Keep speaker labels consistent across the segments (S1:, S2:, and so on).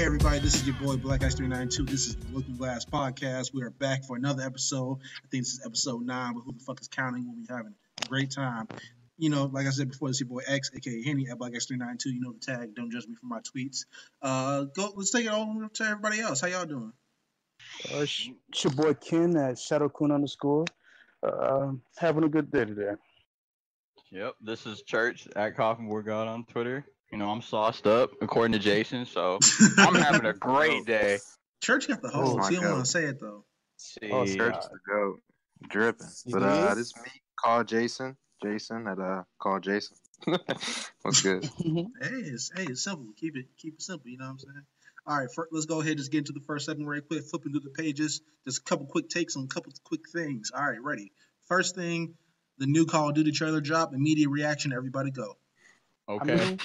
S1: everybody, this is your boy Black Ice 392. This is the Looking Glass Podcast. We are back for another episode. I think this is episode 9, but who the fuck is counting? We'll be having a great time. You know, like I said before, this is your boy X, aka Henny at Black Ice 392. You know the tag. Don't judge me for my tweets. Let's take it all to everybody else. How y'all doing?
S2: It's your boy Ken at ShadowKun_. Having a good day today.
S3: Yep, this is Church at Coffin War God on Twitter. You know, I'm sauced up, according to Jason, so I'm having a great day.
S1: Church got the hose. He don't want to say it, though.
S3: Oh,
S4: Church the GOAT. Dripping. But this is me, Call Jason. Jason at Call Jason. What's good?
S1: Hey, it's simple. Keep it simple, you know what I'm saying? All right, let's go ahead and just get into the first segment right quick, flipping through the pages. Just a couple quick takes on a couple quick things. All right, ready. First thing, the new Call of Duty trailer drop. Immediate reaction, everybody go.
S3: Okay.
S2: I mean,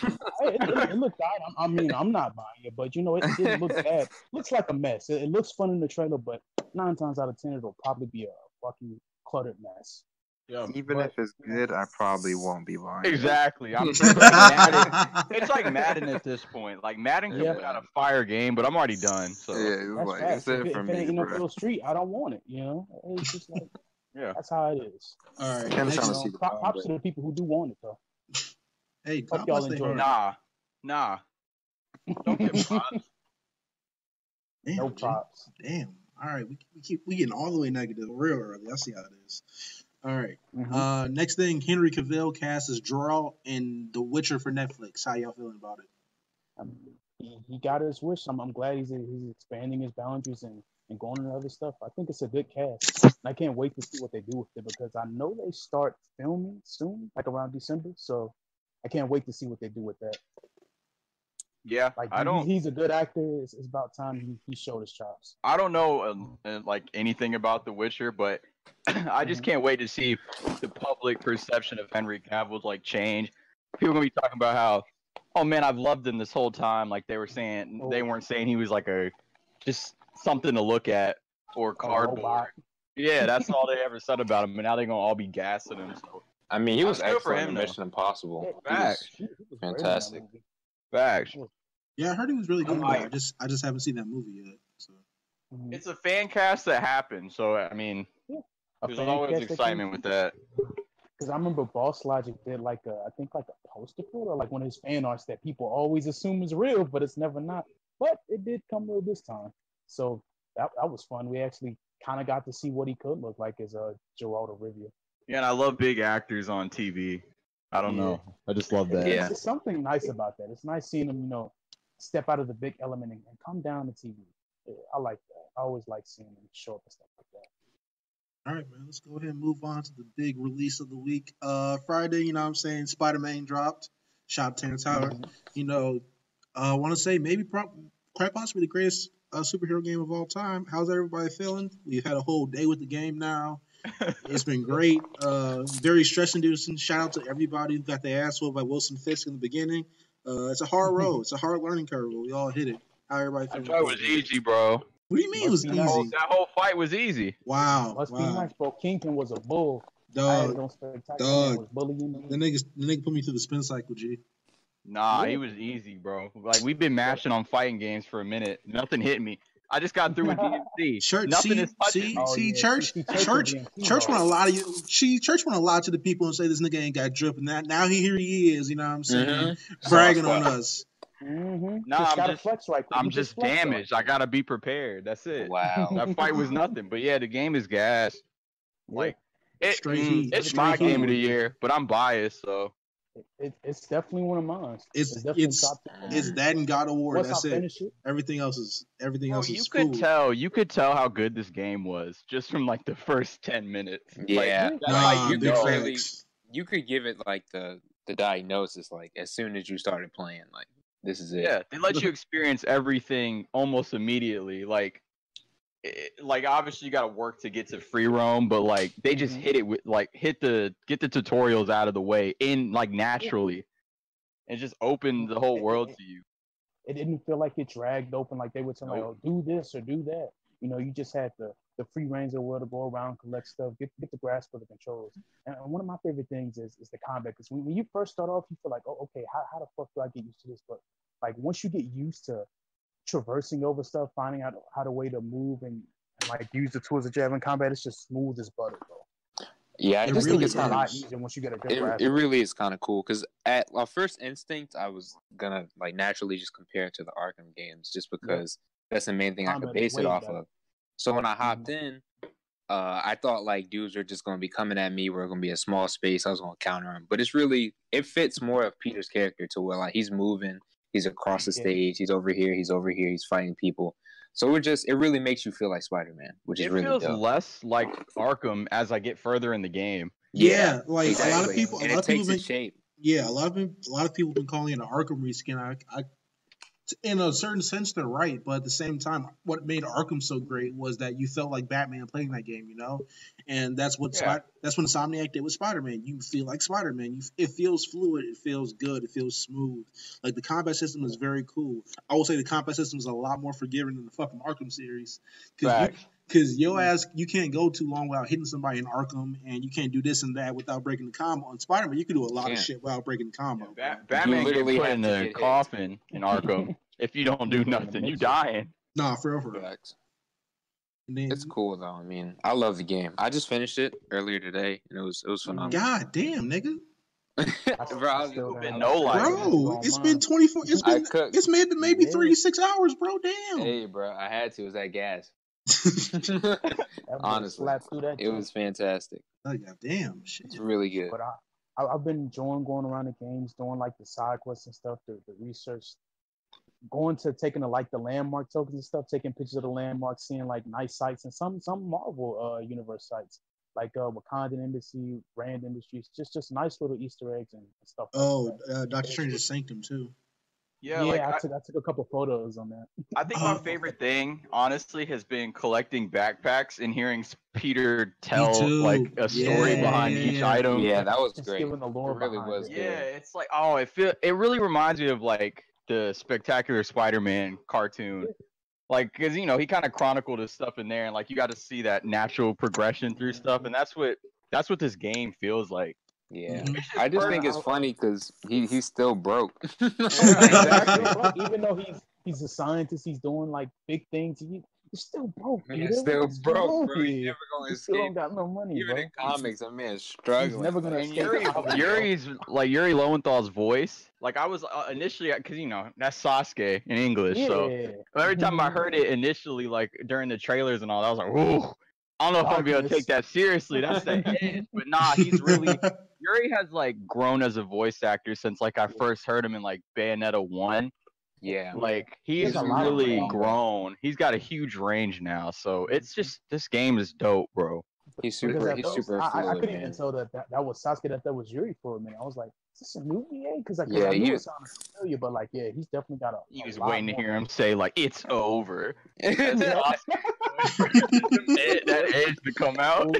S2: it looked bad. I'm not buying it, but you know, it didn't look bad. Looks like a mess. It looks fun in the trailer, but 9 times out of 10, it'll probably be a fucking cluttered mess.
S3: Yeah,
S4: Even if it's good, I probably won't be buying.
S3: Exactly. It's like Madden at this point. Like Madden can put out a fire game, but I'm already done. So
S4: Yeah, it's it for me.
S2: If it ain't no little street, I don't want it. You know, it's just like that's how it is.
S1: All right.
S2: Props to the people who do want it though.
S1: Hey,
S2: hope y'all enjoy it.
S3: Nah. Don't get props.
S2: No props.
S1: Damn. All right, we getting all the way negative real early. I see how it is. All right.
S2: Mm-hmm.
S1: Next thing, Henry Cavill casts as Geralt in The Witcher for Netflix. How y'all feeling about it?
S2: He got his wish. I'm glad he's expanding his boundaries and going into other stuff. I think it's a good cast. And I can't wait to see what they do with it because I know they start filming soon, like around December. So I can't wait to see what they do with that.
S3: Yeah,
S2: He's a good actor. It's about time he showed his chops.
S3: I don't know like anything about The Witcher, but I just can't wait to see the public perception of Henry Cavill's like change. People gonna be talking about how, oh man, I've loved him this whole time. Like they were saying, they weren't saying he was like just something to look at or cardboard. Yeah, that's all they ever said about him, and now they're gonna all be gassing him. So
S4: I mean, he was
S3: excellent
S4: for him in Mission Impossible.
S3: Facts.
S4: He was fantastic.
S3: Facts.
S1: Yeah, I heard he was really good. I just haven't seen that movie yet. So
S3: it's a fan cast that happened. So I mean, there's always excitement with that.
S2: Because I remember Boss Logic did like I think like a poster for it or like one of his fan arts that people always assume is real, but it's never not. But it did come real this time. So that was fun. We actually kind of got to see what he could look like as Geralt of Rivia.
S3: Yeah, and I love big actors on TV. I don't know. I just love that.
S2: Yeah. There's something nice about that. It's nice seeing him, step out of the big element and come down to TV. Yeah, I like that. I always like seeing him show up and stuff like that.
S1: All right, man. Let's go ahead and move on to the big release of the week. Friday, you know what I'm saying? Spider-Man dropped. Shout out to Terrence Howard. I want to say maybe quite possibly the greatest superhero game of all time. How's everybody feeling? We've had a whole day with the game now. It's been great. Very stress-inducing. Shout out to everybody who got their ass whooped by Wilson Fisk in the beginning. It's a hard road. It's a hard learning curve, but we all hit it. How everybody feeling?
S3: That was easy, bro.
S1: What do you mean it was easy?
S3: That whole fight was easy.
S1: Wow.
S2: Must be nice, bro. Kingpin was a bull.
S1: Dog.
S2: Was bullying me.
S1: The nigga put me through the spin cycle, G.
S3: Nah, he was easy, bro. Like we've been mashing on fighting games for a minute. Nothing hit me. I just got through with DMC.
S1: Church want to lie to you. Church want to lie to the people and say this nigga ain't got drip, and now here he is. You know what I'm saying? Bragging on us.
S3: Nah, I'm just damaged. I gotta be prepared. That's it.
S4: Wow.
S3: That fight was nothing. But yeah, the game is gas. Like it's my game of the year, but I'm biased, so.
S2: It's definitely one of mine.
S1: It's that and God of War. That's it. Everything else is
S3: You could tell how good this game was just from like the first 10 minutes.
S4: Yeah,
S5: you could give it like the diagnosis like as soon as you started playing. Like this is it.
S3: Yeah, they let you experience everything almost immediately. Like obviously you got to work to get to free roam, but like they just hit it with like get the tutorials out of the way in like naturally, and just open the whole world to you.
S2: It didn't feel like it dragged open like they would tell like, oh, do this or do that. You just had the free range of where to go around, collect stuff, get the grasp of the controls. And one of my favorite things is the combat, because when you first start off, you feel like, oh, okay, how the fuck do I get used to this? But like once you get used to traversing over stuff, finding out how the way to move and like use the tools that you have in combat. It's just smooth as butter, bro.
S5: Yeah, I
S1: It
S5: just
S1: really
S5: think it's
S2: a
S5: kind
S2: lot
S5: of
S2: easier once you get a good
S5: it
S2: grasp.
S5: really is kind of cool because at my first instinct, I was gonna like naturally just compare it to the Arkham games just because that's the main thing I could
S2: Combat is
S5: base it
S2: way
S5: off
S2: better.
S5: of. So when I hopped in, I thought like dudes are just gonna be coming at me. We're gonna be a small space. I was gonna counter him, but it fits more of Peter's character to where like he's moving, he's across the stage, he's over here, he's fighting people. So it really makes you feel like Spider-Man, which is
S3: It
S5: really
S3: feels
S5: dope.
S3: less like Arkham as I get further in the game.
S1: Yeah, like
S5: exactly.
S1: a lot of people,
S5: and it takes its shape.
S1: yeah, a lot of people have been calling it an Arkham reskin. I in a certain sense, they're right, but at the same time, what made Arkham so great was that you felt like Batman playing that game, you know, and that's what that's what Insomniac did with Spider-Man. You feel like Spider-Man. It feels fluid, it feels good, it feels smooth. Like the combat system is very cool. I will say the combat system is a lot more forgiving than the fucking Arkham series, because your ass, you can't go too long without hitting somebody in Arkham, and you can't do this and that without breaking the combo. On Spider-Man, you can do a lot of shit without breaking the combo.
S3: Batman get
S5: literally
S3: put
S5: have
S3: in
S5: to
S3: a
S5: get
S3: coffin in Arkham. If you don't do nothing, you dying.
S1: Nah, for real.
S5: Facts.
S1: And then,
S5: It's cool though. I mean, I love the game. I just finished it earlier today, and it was phenomenal.
S1: God damn, nigga.
S5: Bro,
S1: it's been 24. It's maybe 36 hours, bro. Damn.
S5: Hey, bro, I had to. It was that gas. Honestly, it was fantastic.
S1: Oh, God damn, shit.
S5: It's really good.
S2: But I've been enjoying going around the games, doing like the side quests and stuff, the research, taking the landmark tokens and stuff, taking pictures of the landmarks, seeing like nice sites and some Marvel universe sites like Wakandan Embassy, Rand Industries, just nice little Easter eggs and stuff.
S1: Doctor Strange's Sanctum too.
S3: Yeah,
S2: I took a couple photos on that.
S3: I think my favorite thing, honestly, has been collecting backpacks and hearing Peter tell like a story behind each item.
S5: Yeah, that was great.
S2: Giving the lore
S5: it really was.
S3: Yeah, it's like it really reminds me of like the Spectacular Spider-Man cartoon. Like, because he kind of chronicled his stuff in there, and like you got to see that natural progression through stuff, and that's what this game feels like.
S5: Yeah, I just think it's funny because he's still broke.
S2: Even though he's a scientist, he's doing like big things. He's still broke.
S5: He's still broke, bro. He's never gonna
S2: escape. Still don't got no money,
S5: even
S2: bro.
S5: in comics, that man's struggling.
S2: He's never gonna escape.
S3: Yuri's like Yuri Lowenthal's voice. Like I was initially, because that's Sasuke in English. So every time I heard it initially, like during the trailers and all, I was like, "Ooh, I don't know if I'm gonna be able to take that seriously." That's the edge. But nah, he's really Yuri has like grown as a voice actor since like I first heard him in like Bayonetta 1.
S5: Yeah,
S3: like he's really grown. He's got a huge range now. So it's just, this game is dope, bro.
S5: He's super fluid,
S2: I couldn't even tell that was Sasuke, that was Yuri for a minute. I was like, is this a new VA? Because I knew it sounded familiar, but like, yeah, he's definitely got
S3: he was waiting to hear him say like, "It's over."
S5: That's
S3: awesome. that edge to come out.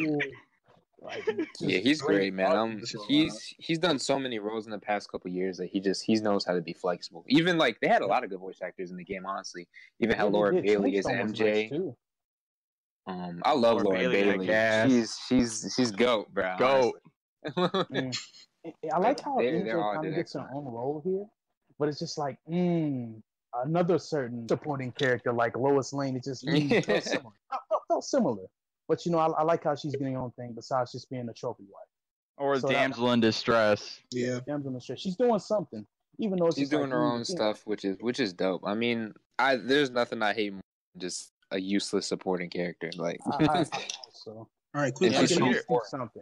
S5: Yeah, he's great, man. He's done so many roles in the past couple years that he knows how to be flexible. Even like they had a lot of good voice actors in the game, honestly. Even how Laura Bailey is MJ. Nice, I love Laura Bailey. She's goat, bro.
S3: Goat.
S2: I like how MJ kind of gets her own role here, but it's just like another certain supporting character like Lois Lane. It just felt similar. But I like how she's getting her own thing besides just being a trophy wife.
S3: Or damsel in distress.
S1: Yeah.
S2: Damsel in distress. She's doing something. Even though
S5: she's doing her own stuff, which is dope. I mean, there's nothing I hate more than just a useless supporting character. Like
S1: All right, quick
S3: question.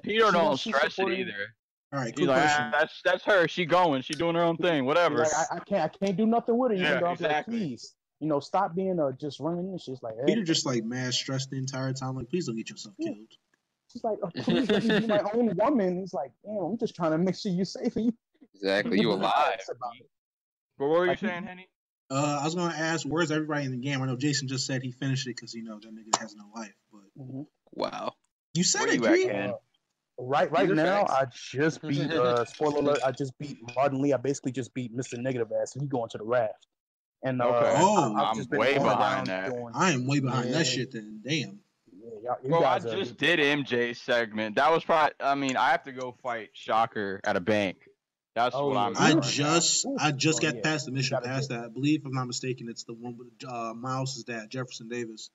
S3: Peter don't stress it either.
S1: All right, quick question.
S3: That's her. She doing her own thing. Whatever.
S2: Like, I can't do nothing with her. Exactly. Like, please. Stop being just running in. She's like, hey.
S1: Peter just like mad stressed the entire time. Like, please don't get yourself killed.
S2: She's like, please let me be my own woman. He's like, damn, I'm just trying to make sure you're safe.
S5: Exactly, you alive.
S3: But what were you saying, Henny?
S1: I was gonna ask, where's everybody in the game? I know Jason just said he finished it because that nigga has no life. But
S5: wow,
S1: you said it,
S2: G. Right now, I just beat. Spoiler alert! I just beat Martin Lee. I basically just beat Mr. Negative Ass, and he going to the raft. And
S3: I'm way behind that.
S1: I am way behind that shit. Then damn.
S3: Bro, I just did MJ's segment. That was probably. I mean, I have to go fight Shocker at a bank. That's what I'm
S1: I
S3: at right
S1: just got
S2: yeah.
S1: past the
S2: You
S1: mission
S2: gotta
S1: past
S2: get-
S1: that. I believe, if I'm not mistaken, it's the one with Miles' dad, Jefferson Davis.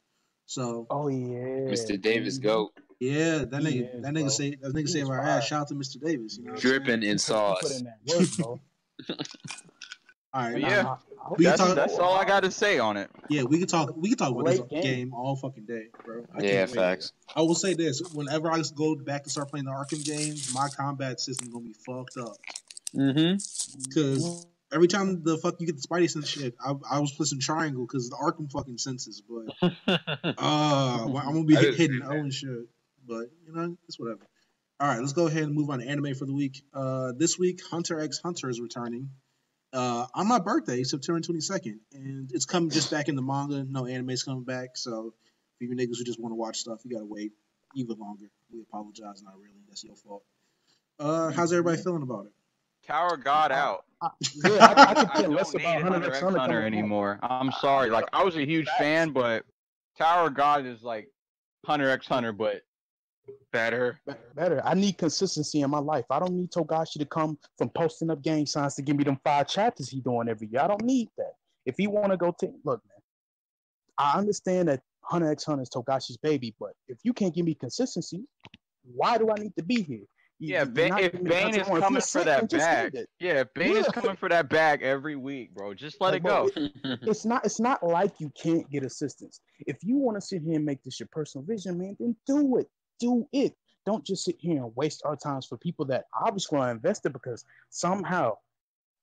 S1: So
S2: Oh yeah,
S5: Mr. Davis,
S2: Mhm.
S5: go
S1: yeah, that
S2: He
S1: nigga,
S2: is,
S1: that
S2: bro.
S1: nigga say that nigga
S2: He
S1: saved
S2: was
S1: our
S2: fire.
S1: ass. Shout out to Mr. Davis. You know what I'm
S5: dripping
S1: saying?
S5: in
S2: He put
S5: sauce.
S2: in that work, bro.
S1: All right,
S3: But
S2: Nah,
S3: yeah,
S2: I hope
S1: we can
S2: they
S1: talk.
S3: that's all I got to say on it.
S1: Yeah, we can talk. We can talk about this
S2: Great game.
S1: game all fucking day, bro. I
S5: Yeah,
S1: can't wait.
S5: facts.
S1: I will say this: whenever I go back to start playing the Arkham games, my combat system gonna be fucked up. Because every time the fuck you get the Spidey sense shit, I was pressing triangle because the Arkham fucking senses, but I'm gonna be hitting O and shit. But you know, it's whatever. All right, let's go ahead and move on to anime for the week. This week, Hunter x Hunter is returning. On my birthday, September 22nd, and it's coming just back in the manga. No anime's coming back, so for you niggas who just want to watch stuff, you gotta wait even longer. We apologize, not really. That's your fault. How's everybody feeling about it?
S3: Tower God out.
S2: I
S3: I
S2: could care
S3: don't
S2: less
S3: need
S2: about
S3: Hunter x Hunter
S2: coming back.
S3: anymore. I'm sorry. Like I was a huge fan, but Tower God is like Hunter x Hunter, but better.
S2: Better. I need consistency in my life. I don't need Togashi to come from posting up gang signs to give me them 5 chapters he doing every year. I don't need that. If he want to go look, man, I understand that Hunter x Hunter is Togashi's baby, but if you can't give me consistency, why do I need to be here?
S3: Yeah, if Bane is coming for that bag, if Bane is coming for that bag every week, bro, just let it go.
S2: It's not like you can't get assistance. If you want to sit here and make this your personal vision, man, then do it. Do it. Don't just sit here and waste our times for people that obviously are invested because somehow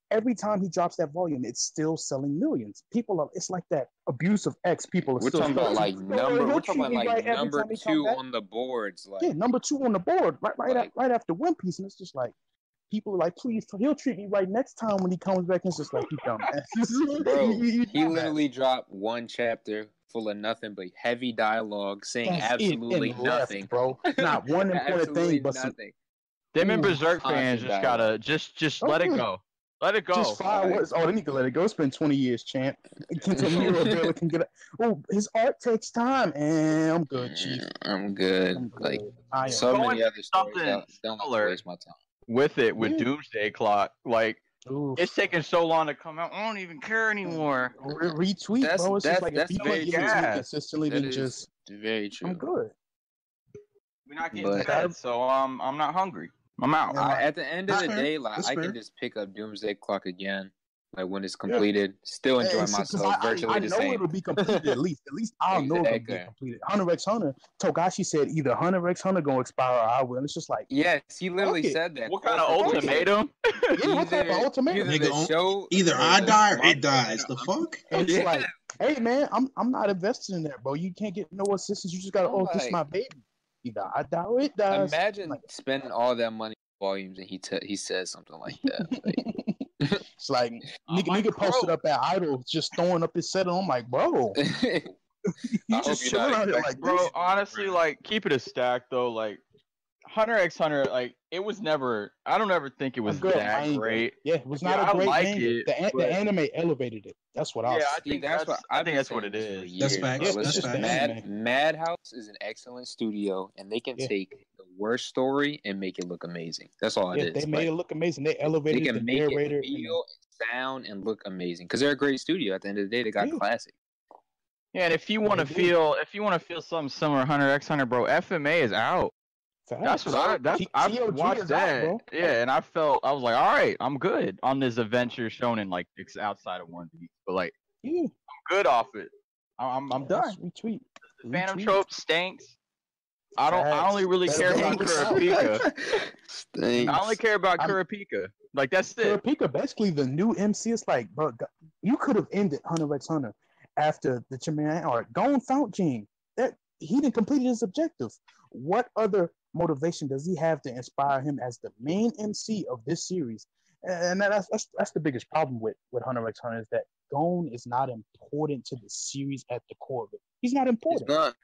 S2: every time he drops that volume, it's still selling millions. People are, it's like that abuse of X. People are
S5: We're
S2: still
S5: talking about like number 2 on the boards. Like,
S2: yeah, number 2 on the board, right after One Piece, and it's just like people are like, please, he'll treat me right next time when he comes back. And it's just like, you dumb ass.
S5: Bro, he literally dropped 1 chapter full of nothing but heavy dialogue saying absolutely nothing,
S2: left, bro. Not one important thing, but
S5: nothing.
S3: Them and Berserk fans just gotta just let it go. Let it go.
S2: Just 5 words. Oh, they need to let it go. It's been 20 years, champ. Until Miro Vela can get it. Oh, his art takes time, and I'm good, Chief.
S5: I'm good. Like so many other stories. Don't waste my time.
S3: With Doomsday Clock, like it's taking so long to come out. I don't even care anymore.
S2: Retweet, bro. It's just like if people give it consistently, then just
S5: very true.
S2: I'm good.
S3: We're not getting fed, so I'm not hungry. I'm out.
S5: At the end of the day, like I can just pick up Doomsday Clock again, like when it's completed. Still enjoy myself. Virtually the same.
S2: I know it'll be completed at least. At least I'll know it'll be completed. Hunter x Hunter. Togashi said either Hunter x Hunter gonna expire or I will. And it's just like
S5: yes, he literally said that.
S3: What kind of ultimatum?
S2: Yeah, what type of ultimatum?
S1: Either I die or it dies. The fuck?
S2: And it's like, hey man, I'm not invested in that, bro. You can't get no assistance. You just gotta this is my baby. Either I die or it dies.
S5: Imagine spending all that money on volumes and he says something like that. Like,
S2: it's like nigga posted up at Idol just throwing up his set and I'm like, bro.
S5: You just chilling out here
S3: like, bro, honestly, like keep it a stack though. Like Hunter x Hunter, like it was never. I don't ever think it was that great.
S2: Yeah, it was not a great game. The anime elevated it. That's what I.
S3: Yeah, I think that's what it is.
S1: That's facts. That's facts.
S5: Madhouse is an excellent studio, and they can take the worst story and make it look amazing. That's all it is.
S2: They made it look amazing. They elevated the narrator,
S5: feel, and sound, and look amazing because they're a great studio. At the end of the day, they got classic.
S3: Yeah, and if you want to feel something similar to Hunter x Hunter, bro, FMA is out. That's what I watched that. Out, yeah, and I was like, all right, I'm good on this adventure shonen like it's outside of One Piece, but like I'm good off it. I'm done.
S2: Retweet.
S3: The Phantom Trope stinks. I only really care about Kurapika. I only care about Kurapika. Like that's it.
S2: Kurapika, basically the new MC. Is like, bro, you could have ended Hunter x Hunter after the Chimeran arc. Gon found Gene. That he didn't complete his objective. What other motivation does he have to inspire him as the main MC of this series? And that's the biggest problem with Hunter x Hunter is that Gon is not important to the series at the core of it. He's not important.
S5: He's not.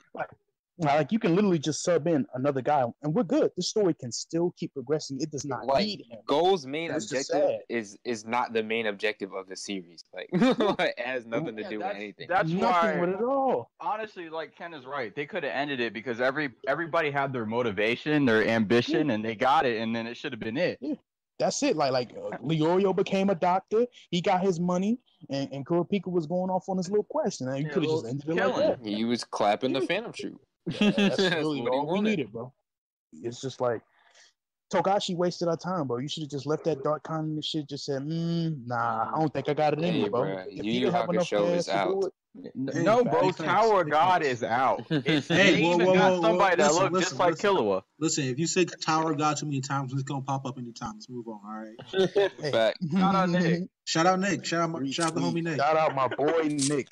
S2: Like you can literally just sub in another guy and we're good. The story can still keep progressing. It does not need him.
S5: Gon's main objective is not the main objective of the series. Like it has nothing to do with anything.
S3: That's
S2: nothing with it at all.
S3: Honestly, like Ken is right. They could have ended it because everybody had their motivation, their ambition, and they got it, and then it should have been it.
S2: Yeah. That's it. Leorio became a doctor. He got his money, and Kurapika was going off on his little quest, and you could have just ended it like that.
S5: He was clapping the Phantom Shoot.
S2: That's really all we needed, bro. It's just like Togashi wasted our time, bro. You should have just left that dark continent shit. Just said, nah, I don't think I got it in me, bro.
S5: If you didn't have enough gas to do it.
S3: No, bro. Tower of God is out. They even got somebody that looks just like Killua.
S1: Listen, if you say Tower of God too many times, it's gonna pop up anytime. Let's move on. All right.
S5: Fact.
S3: Shout out Nick.
S1: Shout out Nick. Shout out the homie Nick.
S2: Shout out my boy Nick.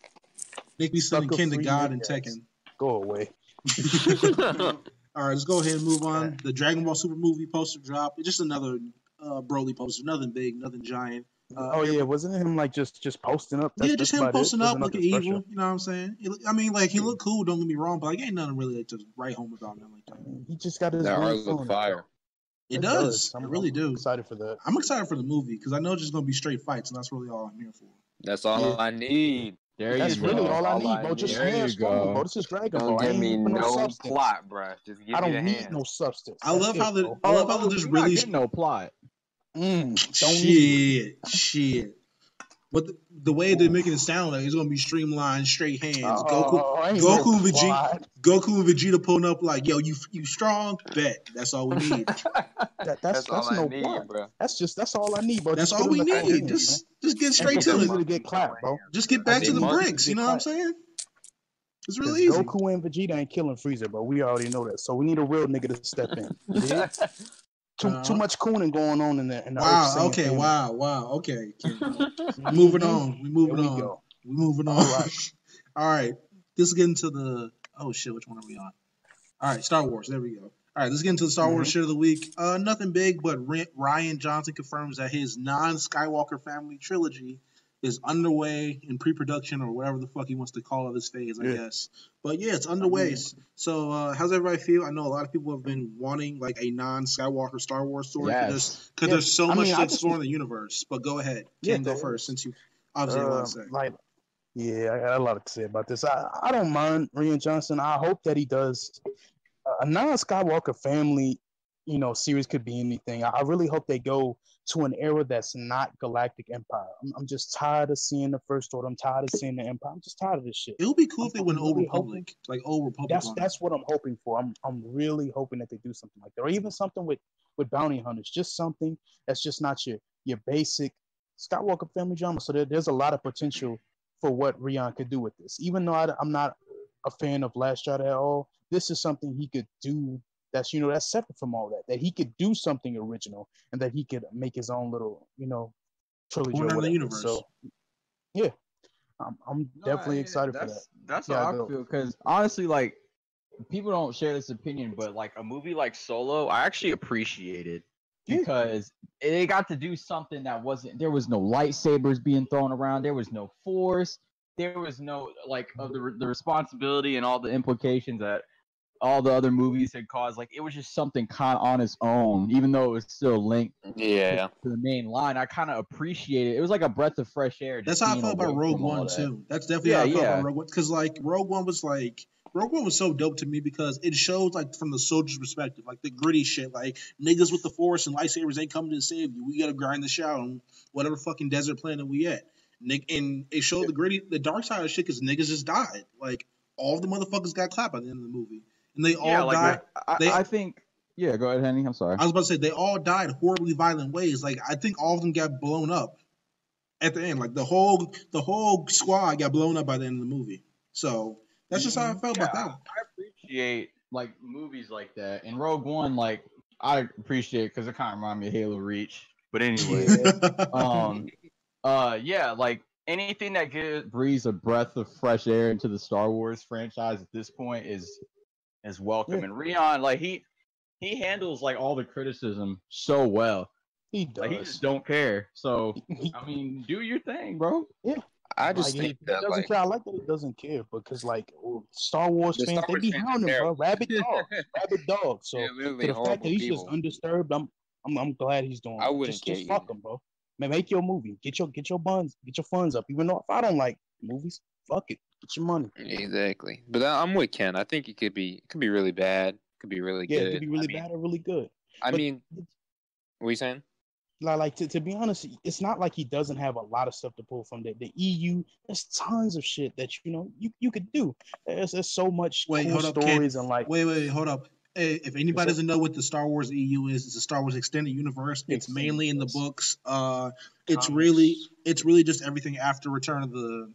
S1: Nick be sending Ken to God and Tekken.
S2: Go away.
S1: All right, let's go ahead and move on. The Dragon Ball Super movie poster drop. It's just another Broly poster. Nothing big, nothing giant.
S2: Wasn't it him like just posting up?
S1: Just him posting up looking evil. You know what I'm saying? He looked cool. Don't get me wrong, but ain't nothing really to write home about him like that.
S2: He just got his.
S5: That art look fire.
S1: It does. I really do.
S2: Excited for that.
S1: I'm excited for the movie because I know it's just gonna be straight fights, and that's really all I'm here for.
S5: That's all I need.
S2: That's really all I need, bro. Just hands strong, bro. This is Dragon Ball.
S5: Don't give me no plot, bro. Just give me the
S2: I don't need no substance.
S1: I love how they just really
S3: no plot.
S1: Shit. But the way they're making it sound like it's gonna be streamlined, straight hands. Goku and Vegeta pulling up like, yo, you strong? Bet. That's all we need.
S5: That's all I need, bro.
S2: That's all I need, bro.
S1: That's all we need. Just get straight to it.
S2: Get clapped, bro.
S1: Just get back to the bricks. You know what I'm saying? It's really easy.
S2: Goku and Vegeta ain't killing Frieza, bro. We already know that. So we need a real nigga to step in. Too much cooning going on in the
S1: Wow. Okay. Wow. Okay. Moving on. We moving on. All right. Let's get into the. Oh shit! Which one are we on? All right. Star Wars. There we go. All right. Let's get into the Star Wars shit of the week. Nothing big, but Rian Johnson confirms that his non-Skywalker family trilogy is underway in pre-production or whatever the fuck he wants to call it this phase, I guess. But yeah, it's underway. So how's everybody feel? I know a lot of people have been wanting like a non-Skywalker Star Wars story because there's so much to explore in the universe. But go ahead. Ken, go first since you obviously have a lot to say.
S2: I got a lot to say about this. I don't mind Rian Johnson. I hope that he does a non-Skywalker family, series could be anything. I really hope they go to an era that's not Galactic Empire. I'm just tired of seeing the First Order. I'm tired of seeing the Empire. I'm just tired of this shit.
S1: It would be cool if they went Old Republic, like Old Republic.
S2: That's what I'm hoping for. I'm really hoping that they do something like that, or even something with bounty hunters. Just something that's just not your basic Skywalker family drama. So there's a lot of potential for what Rian could do with this. Even though I'm not a fan of Last Jedi at all, this is something he could do. That's that's separate from all that. That he could do something original, and that he could make his own little trilogy or whatever. Universe. So yeah, I'm definitely excited for that.
S3: That's how I feel because honestly, like people don't share this opinion, but like a movie like Solo, I actually appreciate it because it got to do something that there was no lightsabers being thrown around, there was no force, there was no like of the responsibility and all the implications that all the other movies had caused. Like it was just something kind of on its own, even though it was still linked to the main line. I kind of appreciate it. It was like a breath of fresh air.
S1: That's how I felt about Rogue One too. That's definitely how I felt about Rogue One, because like Rogue One was so dope to me because it shows like from the soldier's perspective, like the gritty shit, like niggas with the Force and lightsabers ain't coming to save you. We gotta grind the shit out on whatever fucking desert planet we at. And it showed the dark side of shit because niggas just died. Like all the motherfuckers got clapped at the end of the movie. And they all died.
S3: I think. Yeah, go ahead, Henny. I'm sorry.
S1: I was about to say they all died horribly violent ways. Like I think all of them got blown up at the end. Like the whole squad got blown up by the end of the movie. So that's just how I felt about that one.
S3: I appreciate like movies like that. And Rogue One, like I appreciate it because it kind of reminded me of Halo Reach. But anyway, like anything that breathes a breath of fresh air into the Star Wars franchise at this point is welcome. And Rian, like he handles like all the criticism so well.
S2: He does.
S3: Like, he just don't care. So I mean, do your thing, bro.
S2: Yeah.
S5: I just think that
S2: doesn't care. I like that he doesn't care because like Star Wars fans, they be hounding, bro. Rabid dog. So to the fact that he's just undisturbed, I'm glad he's doing.
S5: I wouldn't care.
S2: Just fuck him, bro. Man, make your movie. Get your funds up. Even though if I don't like movies, fuck it. Get your money.
S5: Exactly. But I'm with Ken. I think it could be really bad. It could be really good.
S2: Yeah, it could be really bad or really good.
S5: What are you saying?
S2: To be honest, it's not like he doesn't have a lot of stuff to pull from the EU. There's tons of shit that you could do. There's so much cool stories and like.
S1: Wait, hold up. Hey, if anybody doesn't know what the Star Wars EU is, it's a Star Wars extended universe. It's mainly in the books. It's really just everything after Return of the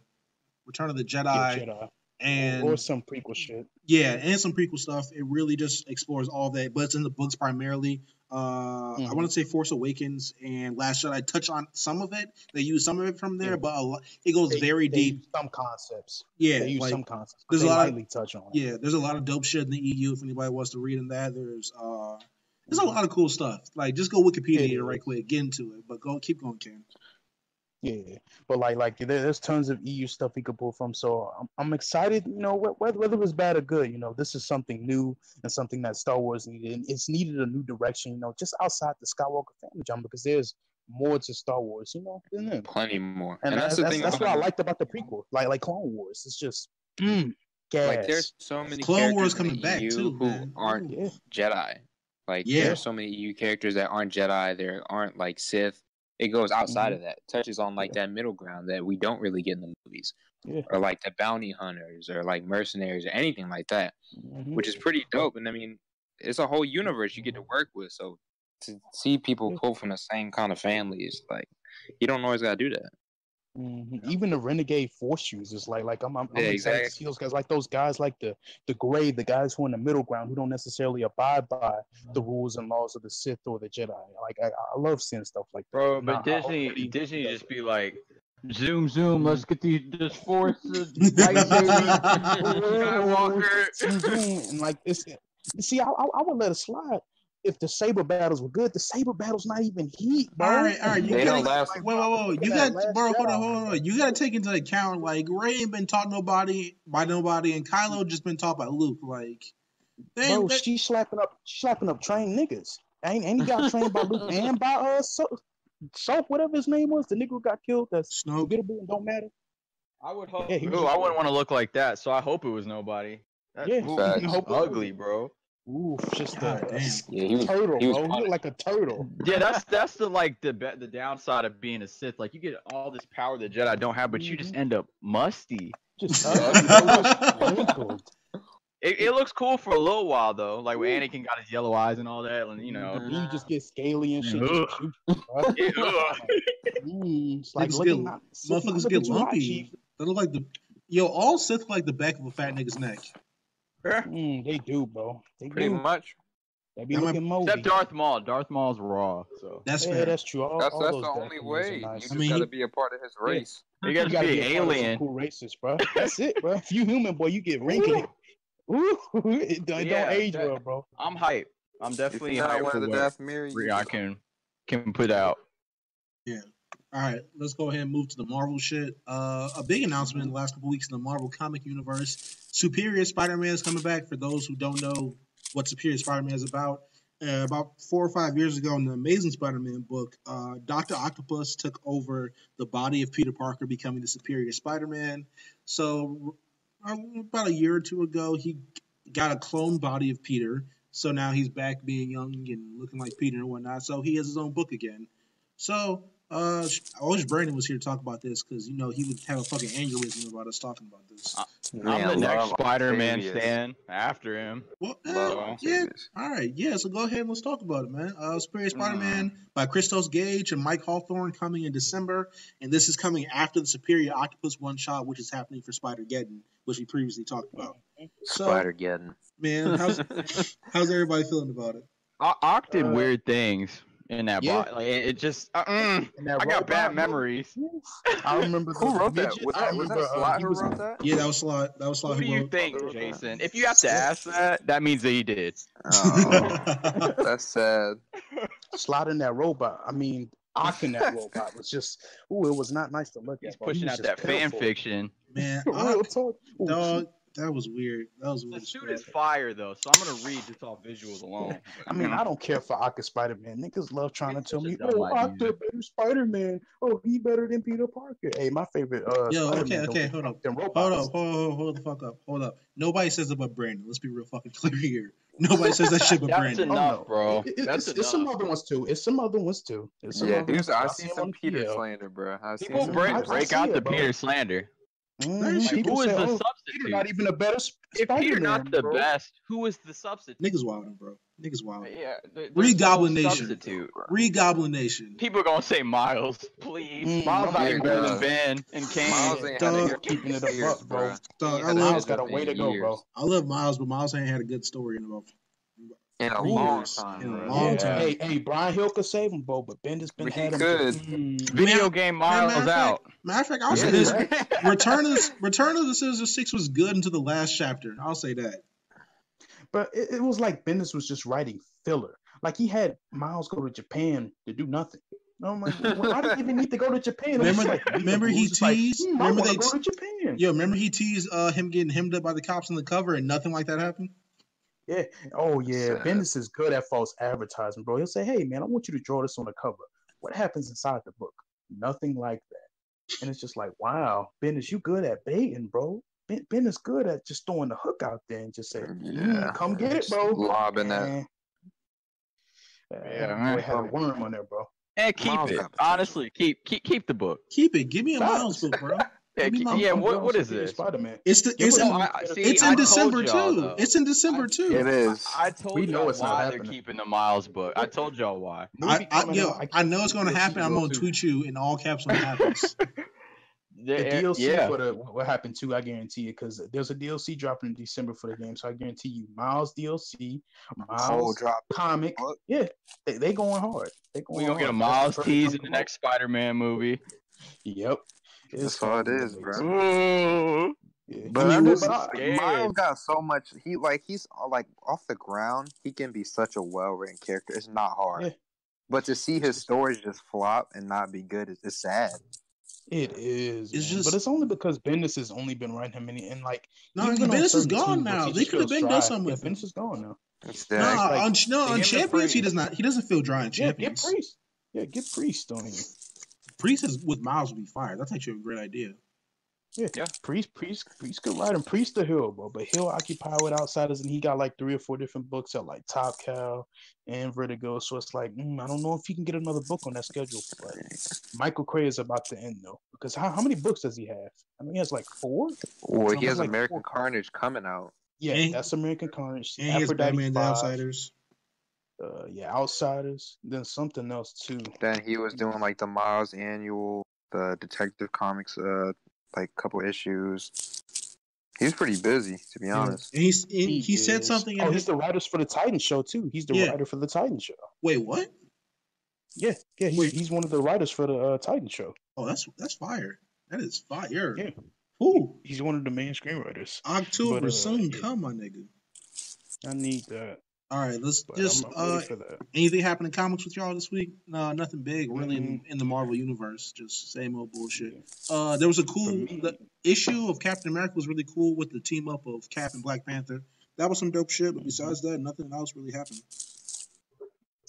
S1: Jedi. And
S2: or some prequel shit.
S1: Yeah, and some prequel stuff. It really just explores all that, but it's in the books primarily. I want to say Force Awakens and Last Jedi touch on some of it. They use some of it from there, but it goes very deep.
S2: Use some concepts.
S1: Yeah,
S2: they use some concepts.
S1: There's a lot
S2: lightly touch on it.
S1: Yeah, there's a lot of dope shit in the EU. If anybody wants to read in that, there's a lot of cool stuff. Like, just go Wikipedia right quick, get into it. But keep going, Ken.
S2: Yeah, but like there's tons of EU stuff he could pull from. So I'm excited. Whether it was bad or good, this is something new and something that Star Wars needed. And it's needed a new direction. Just outside the Skywalker family, John, because there's more to Star Wars. Than them.
S5: Plenty more.
S2: And that's the thing. That's what I liked about the prequel. Like Clone Wars. It's just gas.
S5: Like there's so many
S1: Clone Wars
S5: characters
S1: coming back too,
S5: who aren't Jedi. Like there's so many EU characters that aren't Jedi. There aren't like Sith. It goes outside of that. It touches on like that middle ground that we don't really get in the movies, or like the bounty hunters, or like mercenaries, or anything like that, which is pretty dope. And I mean, it's a whole universe you get to work with. So to see people pull from the same kind of families, like you don't always gotta do that.
S2: Even the renegade force users, like I'm excited to see those guys, like those guys, like the gray, the guys who are in the middle ground, who don't necessarily abide by the rules and laws of the Sith or the Jedi. Like I love seeing stuff like that.
S3: Bro, but Disney just be like, zoom, let's get this force
S2: Skywalker. And like it's, see, I would let it slide if the saber battles were good. The saber battles not even heat, bro.
S1: All right.
S5: They don't last.
S1: Whoa. You got, bro. Hold on. You got to take into account, like, Rey ain't been taught by nobody, and Kylo just been taught by Luke. Like,
S2: bro, she slapping up trained niggas. Ain't he got trained by Luke and by Soap, whatever his name was, the nigga who got killed. That's
S1: Snoke.
S2: Forgettable and don't matter.
S3: I would hope. I wouldn't want to look like that, so I hope it was nobody. That's ugly, bro.
S2: Ooh, just
S1: damn.
S2: He was turtle, bro. He looked like a turtle.
S3: Yeah, that's the downside of being a Sith. Like, you get all this power that Jedi don't have, but you just end up musty.
S2: Just
S3: it looks cool for a little while though. Like when Anakin got his yellow eyes and all that, and
S2: you just get scaly and shit. It's like
S1: motherfuckers get lumpy. They look like all Sith look like the back of a fat nigga's neck.
S2: They do, bro.
S5: Pretty much.
S2: They be looking moldy.
S3: Except Darth Maul. Darth Maul's raw, so
S1: that's fair.
S2: That's true.
S5: That's the only way. Nice. You just gotta be a part of his race.
S3: You gotta be an alien.
S2: Cool racist, bro. That's it, bro. If you human, boy, you get wrinkled. Ooh, it don't age well, bro.
S3: I'm hyped. I'm definitely hyped for what I can put out.
S1: Yeah. All right, let's go ahead and move to the Marvel shit. A big announcement in the last couple weeks in the Marvel comic universe. Superior Spider-Man is coming back. For those who don't know what Superior Spider-Man is about 4 or 5 years ago in the Amazing Spider-Man book, Dr. Octopus took over the body of Peter Parker, becoming the Superior Spider-Man. So about a year or two ago, he got a clone body of Peter. So now he's back being young and looking like Peter and whatnot. So he has his own book again. So I wish Brandon was here to talk about this because, he would have a fucking aneurysm about us talking about this.
S3: I'm the next Spider-Man stan after him.
S1: Well, yeah. All right. Yeah, so go ahead and let's talk about it, man. Superior Spider-Man by Christos Gage and Mike Hawthorne coming in December. And this is coming after the Superior Octopus one-shot, which is happening for Spider-Geddon, which we previously talked about. So,
S5: Spider-Geddon.
S1: Man, how's everybody feeling about it?
S3: Ock did weird things in that body. Like, it just I got bad memories.
S2: I remember
S5: who wrote that. Was that Slot who wrote that?
S1: Yeah, that was Slot.
S3: Who do you think, Jason? If you have to ask that means that he did.
S5: Oh, that's sad.
S2: Slot in that robot. I mean, Ock in that robot was just it was not nice to look at.
S3: He's pushing out that fan fiction.
S1: Man, That was weird. That was weird.
S3: The suit is fire though, so I'm gonna read just off visuals alone.
S2: I mean, I don't care for Aka Spider-Man. Niggas love trying to tell me,
S3: dumb
S2: oh,
S3: idea.
S2: Aka better Spider-Man. Oh, he better than Peter Parker. Hey, my favorite
S1: Yo,
S2: Spider-Man.
S1: okay, hold up. Hold the fuck up. Hold up. Nobody says it but Brandon. Let's be real fucking clear here. Nobody says that shit but Brandon.
S3: Enough, bro.
S2: It's some other ones too. It's some other ones too.
S5: I see some Peter slander, bro.
S3: People break out the Peter slander.
S2: Who
S3: is the substitute?
S2: Peter not even a better
S3: If Peter not the best, who is the substitute?
S1: Niggas wildin', bro. Niggas wildin'.
S3: Yeah,
S1: Read Goblin Nation. Read Goblin Nation.
S3: People are gonna say Miles, please. Miles not even better than Ben and Kane.
S5: Miles ain't had a good
S2: keeping it a buck, bro.
S1: Miles
S2: got a way to go, bro.
S1: I love Miles, but Miles ain't had a good story in
S5: a long time.
S2: Hey, Brian Hill could save him, bro, but Bendis been had him.
S3: Video game Miles out.
S1: Matter of fact, I'll say this: Return of the Sinister Six was good until the last chapter. I'll say that.
S2: But it was like Bendis was just writing filler. Like he had Miles go to Japan to do nothing. I'm like, why did he even need to go to Japan?
S1: Remember he teased. Remember they
S2: go to Japan.
S1: Yo, remember he teased him getting hemmed up by the cops on the cover, and nothing like that happened.
S2: Yeah. Oh yeah. Bendis is good at false advertising, bro. He'll say, "Hey man, I want you to draw this on the cover." What happens inside the book? Nothing like that. And it's just like, wow, Bendis, you good at baiting, bro. Bendis good at just throwing the hook out there and just say, "Come get it, bro."
S5: Lobbing that.
S2: Boy had a worm on there, bro.
S3: And keep it. Honestly, keep the book.
S1: Keep it. Give me a Miles book, bro.
S3: What is this?
S2: Spider-Man.
S1: It's in December too. It's in December too.
S5: It is.
S3: I told y'all why they're keeping the Miles book. I told y'all why.
S1: I know it's going to happen. I'm going to tweet you in all caps when it happens.
S2: The DLC for what happened too, I guarantee you, because there's a DLC dropping in December for the game, so I guarantee you, Miles DLC, Miles comic, they going hard.
S3: We gonna get a Miles tease in the next Spider-Man movie.
S2: Yep.
S5: That's all it is, bro.
S2: Yeah.
S5: But Miles got so much. He's off the ground. He can be such a well-written character. It's not hard.
S2: Yeah.
S5: But to see his stories just flop and not be good is sad.
S2: It is, but it's only because Bendis has only been writing him
S1: Bendis is gone now. They could have been done something with him.
S2: Bendis is gone now.
S1: On Champions he does not. He doesn't feel dry in Champions.
S2: Get Priest on here.
S1: Priest with Miles would be fired. That's actually a great idea.
S2: Yeah. Priest could write him. Priest the Hill, bro. But he'll occupy with outsiders, and he got like 3 or 4 different books at like Top Cow and Vertigo. So it's like, I don't know if he can get another book on that schedule. But Michael Cray is about to end though, because how many books does he have? I mean, he has like 4.
S5: Well, he has like American Carnage coming out.
S2: Yeah, that's American Carnage.
S1: And he has Batman: The Outsiders.
S2: Outsiders. Then something else too.
S5: Then he was doing like the Miles annual, the Detective Comics, like couple issues. He's pretty busy, to be honest.
S1: And he said something.
S2: He's the writer for the Titan show too. He's the writer for the Titan show.
S1: Wait, what?
S2: Yeah. He's one of the writers for the Titan show.
S1: Oh, that's fire. That is fire.
S2: Yeah.
S1: Ooh.
S2: He's one of the main screenwriters.
S1: October soon come, my nigga.
S2: I need that.
S1: All right, let's just anything happen in comics with y'all this week? No, nothing big really in the Marvel universe. Just same old bullshit. There was a cool issue of Captain America was really cool with the team up of Cap and Black Panther. That was some dope shit. But besides that, nothing else really happened.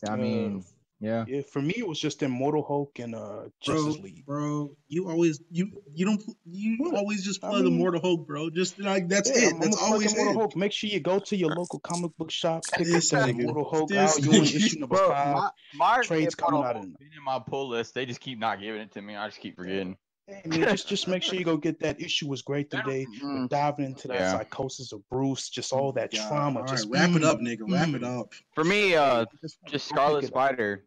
S3: I mean, yeah.
S2: For me, it was just Immortal Hulk and Justice League.
S1: Bro, you always just play the Immortal Hulk, bro. Just like that's it. That's always
S2: Immortal Hulk. Make sure you go to your local comic book shop, pick up the Immortal Hulk out. You in issue number 5.
S3: My
S2: trades coming out
S3: in my pull list. They just keep not giving it to me. I just keep forgetting.
S2: Hey, man, just make sure you go get that issue. Was great today. We're diving into that psychosis of Bruce, just all that trauma.
S1: All
S2: just
S1: right, wrap it up, nigga. Wrap it up.
S3: For me, just Scarlet Spider.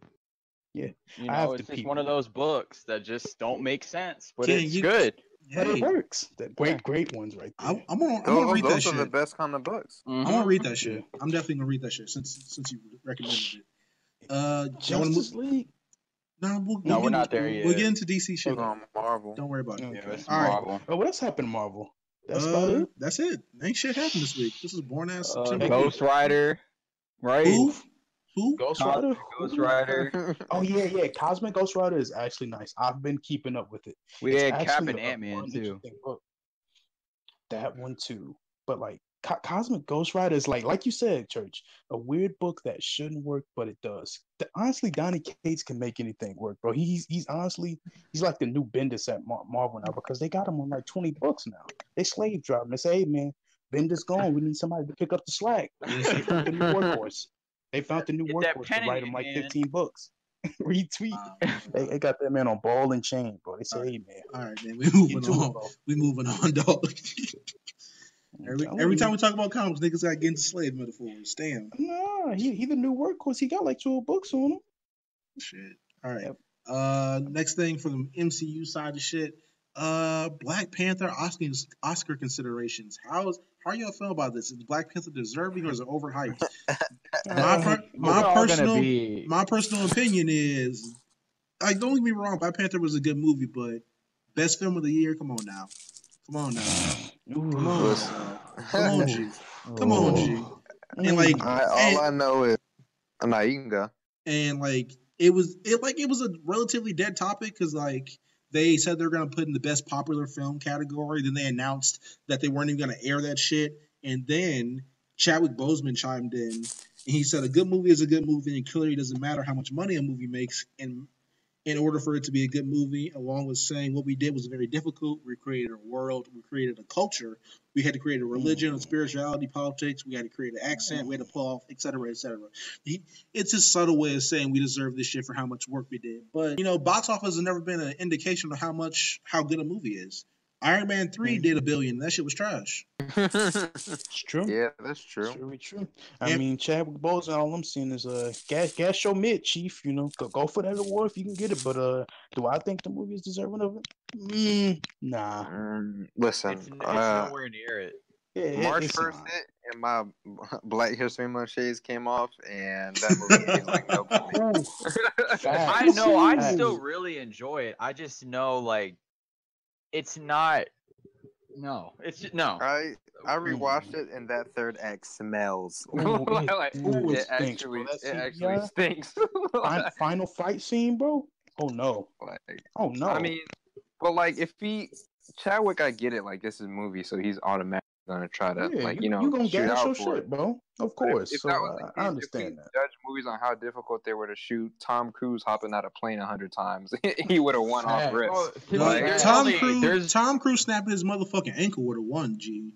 S2: Yeah,
S3: it's just one of those books that just don't make sense, but it's good.
S2: But it works. That great ones right there.
S1: I'm gonna read that shit.
S5: Those are the best kind of books.
S1: I'm gonna read that shit. I'm definitely gonna read that shit since you recommended it.
S2: Justice League.
S1: No,
S3: we're not there yet.
S1: We'll get into DC shit.
S5: Marvel.
S1: Don't worry about it.
S3: Okay.
S1: All right.
S3: Marvel.
S2: Oh, what else happened to Marvel? That's about it.
S1: That's it. Ain't shit happened this week. This is born ass September.
S3: Ghost Rider, right?
S1: Who?
S2: Ghost Rider?
S3: Ghost Rider.
S2: Oh, yeah. Cosmic Ghost Rider is actually nice. I've been keeping up with it.
S3: We had Cap and Ant-Man, too.
S2: That one, too. but like Cosmic Ghost Rider is like you said, Church, a weird book that shouldn't work, but it does. Honestly, Donny Cates can make anything work, bro. He's honestly like the new Bendis at Marvel now because they got him on like 20 books now. They slave drive him. They say, hey man, Bendis gone. We need somebody to pick up the slack. They found the new workhorse. They found the new workhorse to write him like 15 books. Retweet. They got that man on ball and chain, bro. They say, hey man.
S1: All right, man. We moving on. We moving on, dog. Every time we talk about comics, niggas got to get into slave metaphors. Damn.
S2: Nah, he the new workhorse. He got like 12 books on him.
S1: Shit. All right. Yep. Next thing from the MCU side of shit. Black Panther Oscar considerations. How are y'all feeling about this? Is Black Panther deserving or is it overhyped? My personal opinion is, like, don't get me wrong, Black Panther was a good movie, but best film of the year. Come on now. Come on, G. Come on, G. And like,
S4: all I know is, I'm not eating go.
S1: And like, it was a relatively dead topic because like they said they're gonna put in the best popular film category. Then they announced that they weren't even gonna air that shit. And then Chadwick Boseman chimed in and he said a good movie is a good movie, and clearly it doesn't matter how much money a movie makes. And in order for it to be a good movie, along with saying what we did was very difficult. We created a world. We created a culture. We had to create a religion, a spirituality, politics. We had to create an accent. We had to pull off, et cetera, et cetera. It's his subtle way of saying we deserve this shit for how much work we did. But, box office has never been an indication of how good a movie is. Iron Man 3 did $1 billion. That shit was trash.
S2: It's true.
S4: Yeah, that's true.
S2: It's very true. I mean, Chadwick Boseman, all I'm seeing is gas your mid, Chief. Go for that award if you can get it. But do I think the movie is deserving of it? Nah.
S4: Listen,
S3: it's nowhere near it.
S4: Yeah, March 1st hit, and my Black History Month shades came off, and that movie is like no good.
S3: I know. I still really enjoy it. I just know, like, it's not. No, it's just, no.
S4: I rewatched it, and that third act smells.
S2: It
S4: actually stinks.
S2: Final fight scene, bro. Oh no. Oh no.
S4: I mean, but like, if Chadwick, I get it. Like, this is a movie, so he's automatically gonna try to you gonna
S2: gas your shit, bro. Of course.
S4: If
S2: so
S4: that was
S2: I understand that.
S4: Judge movies on how difficult they were to shoot. Tom Cruise hopping out of a plane 100 times, he would have won off rip.
S1: Tom Cruise snapping his motherfucking ankle would have won. G.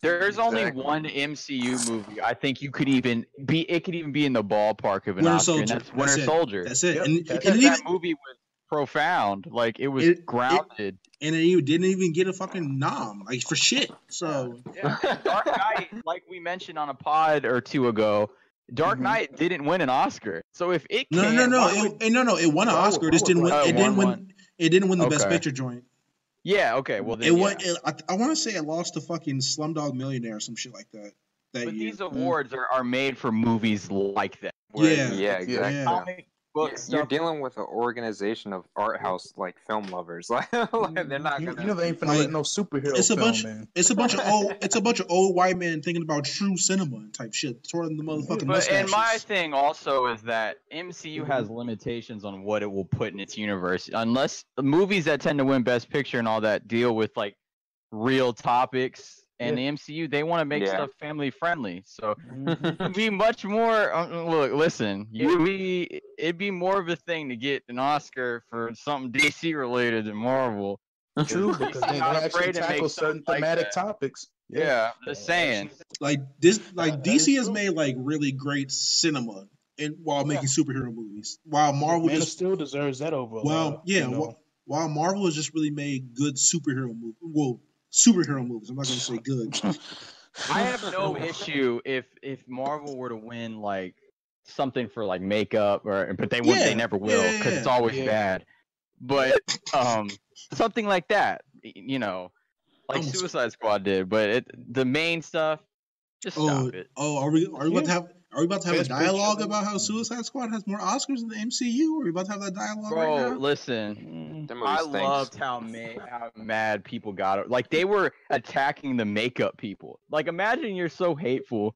S3: There's only one MCU movie I think you could even be. It could even be in the ballpark of an Oscar, and that's Winter Soldier.
S1: That's it.
S3: Yep. And that movie was profound. Like, it was grounded.
S1: And it didn't even get a fucking nom, like, for shit. So
S3: Dark Knight, like we mentioned on a pod or two ago, Dark Knight didn't win an Oscar. So if it
S1: no, it won an Oscar. It just didn't win. It didn't win the Best Picture joint.
S3: Yeah. Okay. Well, then,
S1: I want to say it lost to fucking Slumdog Millionaire or some shit like that.
S3: But these awards are made for movies like that.
S4: Yeah, exactly.
S3: Yeah.
S4: You're dealing with an organization of art house like film lovers. Like they're not gonna.
S2: They ain't finna let no superhero.
S1: It's a bunch of old white men thinking about true cinema type shit. Toward the motherfucking mustaches.
S3: And my thing also is that MCU has limitations on what it will put in its universe, unless the movies that tend to win Best Picture and all that deal with like real topics. And the MCU, they want to make stuff family friendly, so it'd be much more. Listen, it'd be more of a thing to get an Oscar for something DC related than Marvel.
S2: True, because they actually tackle certain thematic topics.
S3: Yeah, just saying.
S1: Like this, like DC has made like really great cinema, while making superhero movies, while Marvel
S2: still deserves that over.
S1: While Marvel has just really made good superhero movies. Well. Superhero movies. I'm not going to say good.
S3: I have no issue if Marvel were to win like something for like makeup but they never will because it's always bad. But something like that, like Suicide Squad did. But the main stuff, just stop it.
S1: Are we about to have a dialogue about how Suicide Squad has more Oscars than the MCU? Are we about to have that dialogue right now?
S3: Bro, listen. I loved how mad people got. Like, they were attacking the makeup people. Like, imagine you're so hateful.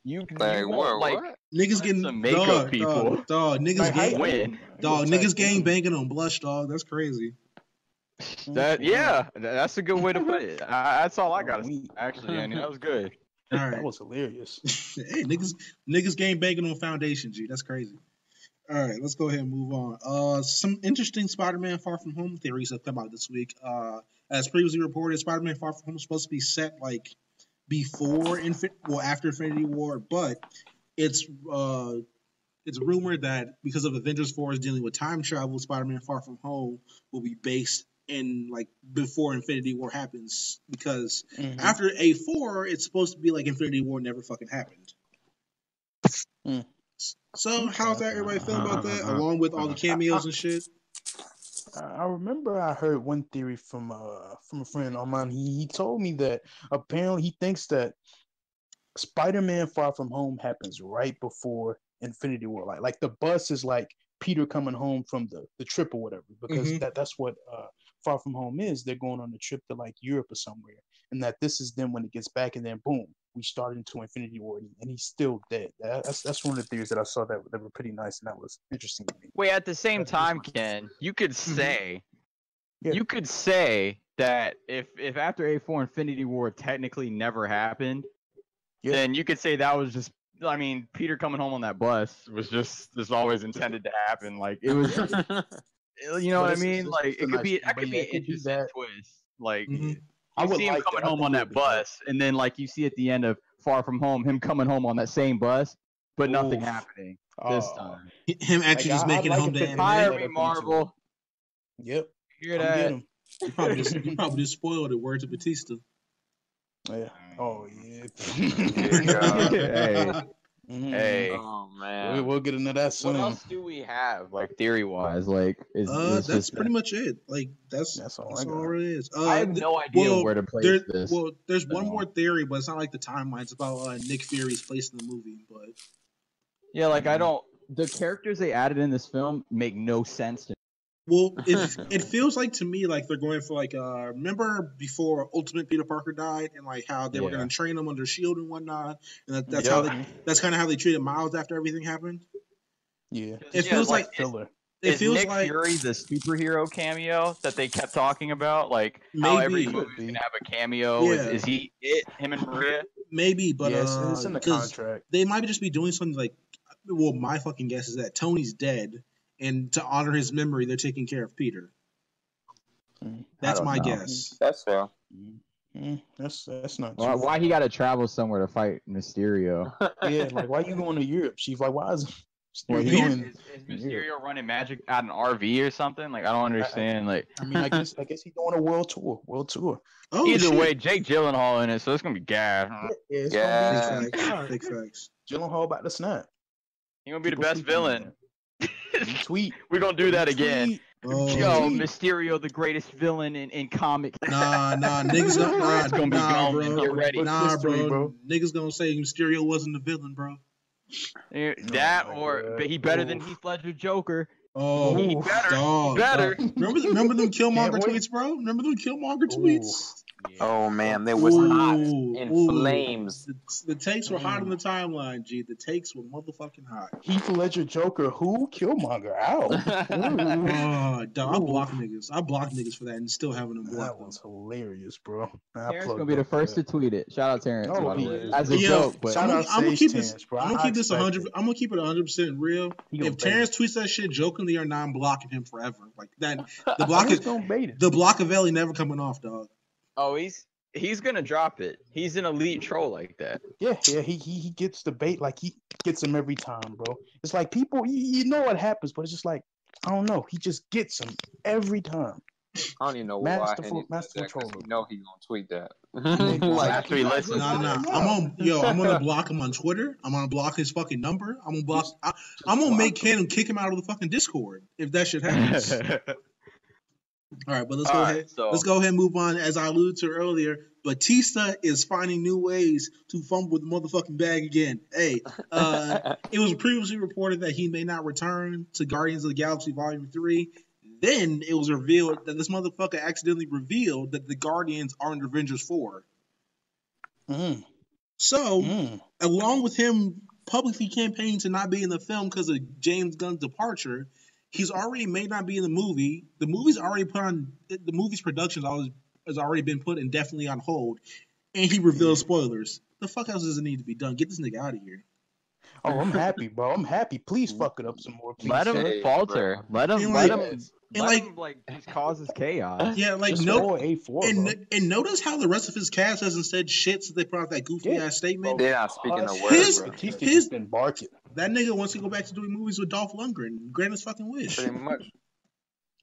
S1: Niggas getting
S3: some makeup people.
S1: Niggas gang banging on Blush, dog. That's crazy.
S3: That's a good way to put it. That's all I gotta say, actually, Andy. That was good.
S1: All right.
S2: That was hilarious.
S1: Hey, niggas game banging on foundation, G. That's crazy. All right, let's go ahead and move on. Some interesting Spider-Man Far From Home theories have come out this week. As previously reported, Spider-Man Far From Home is supposed to be set like before after Infinity War, but it's rumored that because of Avengers 4 is dealing with time travel, Spider-Man Far From Home will be based in like before Infinity War happens, because after A4 it's supposed to be like Infinity War never fucking happened. So how's that everybody feeling about that, along with all the cameos and shit?
S2: I remember I heard one theory from a friend of mine. He told me that apparently he thinks that Spider-Man Far From Home happens right before Infinity War. Like the bus is like Peter coming home from the trip or whatever, because that's what Far From Home is. They're going on a trip to like Europe or somewhere, and that this is then when it gets back, and then boom, we start into Infinity War, and he's still dead. That's one of the theories that I saw that were pretty nice, and that was interesting to me.
S3: Wait, at the same time, Ken, you could say that if after A4 Infinity War technically never happened, then you could say that was just, I mean, Peter coming home on that bus was just always intended to happen. Like it was, you know what I mean? Like it could be an interesting twist. Like I would see him coming home on that bus, and then like you see at the end of Far From Home, him coming home on that same bus, but nothing happening this time.
S1: Him actually just making it home to anime.
S3: Hire me, Marvel.
S2: Yep.
S3: Hear that?
S1: You probably just spoiled it. Word to Batista.
S2: Yeah. Oh yeah.
S3: Hey.
S5: Oh man.
S2: We'll get into that soon.
S3: What else do we have, like theory wise? Like,
S1: that's pretty much it. Like that's all it is.
S3: I have no idea where to place this.
S1: Well, there's one more theory, but it's not like the timeline. It's about Nick Fury's place in the movie. But
S3: yeah, like the characters they added in this film make no sense to me.
S1: Well, it feels like to me like they're going for like remember before Ultimate Peter Parker died, and like how they were going to train him under Shield and whatnot, and that's kind of how they treated Miles after everything happened.
S2: Yeah,
S1: it feels like filler.
S3: Is Nick Fury the superhero cameo that they kept talking about? Like how every movie's gonna have a cameo. Yeah. Is he it? Him and Maria?
S1: Maybe, but
S2: it's in the contract.
S1: They might just be doing something like. Well, my fucking guess is that Tony's dead. And to honor his memory, they're taking care of Peter. That's my guess.
S5: That's fair.
S2: That's not
S3: true. Why he got to travel somewhere to fight Mysterio?
S2: Yeah, like why you going to Europe? She's like, why is
S3: Mysterio running magic out an RV or something? Like I don't understand. Like
S2: I mean, I guess he's doing a world tour.
S1: Oh,
S3: either way, Jake Gyllenhaal in it, so it's gonna be gas.
S2: Yeah,
S1: big facts.
S2: Gyllenhaal about to snap.
S3: He gonna be the best villain.
S2: Tweet.
S3: We're gonna do that again.
S1: Oh,
S3: Yo, Mysterio, the greatest villain in comics.
S1: Nah, niggas gonna be gone, bro.
S3: Get ready.
S1: Nah, bro. Niggas gonna say Mysterio wasn't the villain, bro.
S3: But he better than Heath Ledger Joker.
S1: Oh,
S3: he better.
S1: Remember them Killmonger tweets, bro? Remember them Killmonger tweets?
S5: Yeah. Oh man, they was hot in flames.
S1: The takes were hot on the timeline, G. The takes were motherfucking hot.
S2: Heath Ledger Joker, who? Killmonger, out.
S1: Dog, I block niggas for that and still having them blocked.
S2: That was hilarious, bro.
S3: Terrence gonna be the first to tweet it. Shout out Terrence.
S2: As
S3: a joke, but
S1: I'm gonna keep this 100. I'm gonna keep it 100% real. If Terrence tweets that shit jokingly or not, I'm blocking him forever. Like that. The block is the Blockavelli never coming off, dog.
S3: Oh, he's gonna drop it. He's an elite troll like that.
S2: Yeah. He gets the bait, like he gets him every time, bro. It's like people, you know what happens, but it's just like I don't know. He just gets him every time.
S5: I don't even know why. Masterful troll. You know he's gonna tweet that.
S3: Like after he listens.
S1: Nah. I'm gonna block him on Twitter. I'm gonna block his fucking number. I'm gonna make Ken kick him out of the fucking Discord if that shit happens. All right, but let's go ahead. Let's go ahead and move on. As I alluded to earlier, Batista is finding new ways to fumble with the motherfucking bag again. Hey, it was previously reported that he may not return to Guardians of the Galaxy Volume 3. Then it was revealed that this motherfucker accidentally revealed that the Guardians are in Avengers 4. So, along with him publicly campaigning to not be in the film because of James Gunn's departure, he's already may not be in the movie. The movie's already put on. The movie's production has already been put indefinitely on hold, and he reveals spoilers. The fuck else does it need to be done? Get this nigga out of here.
S2: Oh, I'm happy, bro. I'm happy. Please fuck it up some more. Please,
S3: Let him
S2: sir.
S3: falter. Let him.
S1: And
S3: Let
S1: like-
S3: him.
S1: and
S3: Let
S1: like-
S3: him just causes chaos.
S1: Yeah, like
S2: Just
S1: no.
S2: score A4, bro.
S1: And notice how the rest of his cast hasn't said shit since they put out that goofy ass statement.
S4: They're not speaking a word,
S1: His-
S4: bro.
S2: Batista
S1: his-
S2: has been barking.
S1: That nigga wants to go back to doing movies with Dolph Lundgren. Grant his fucking wish.
S4: Pretty much.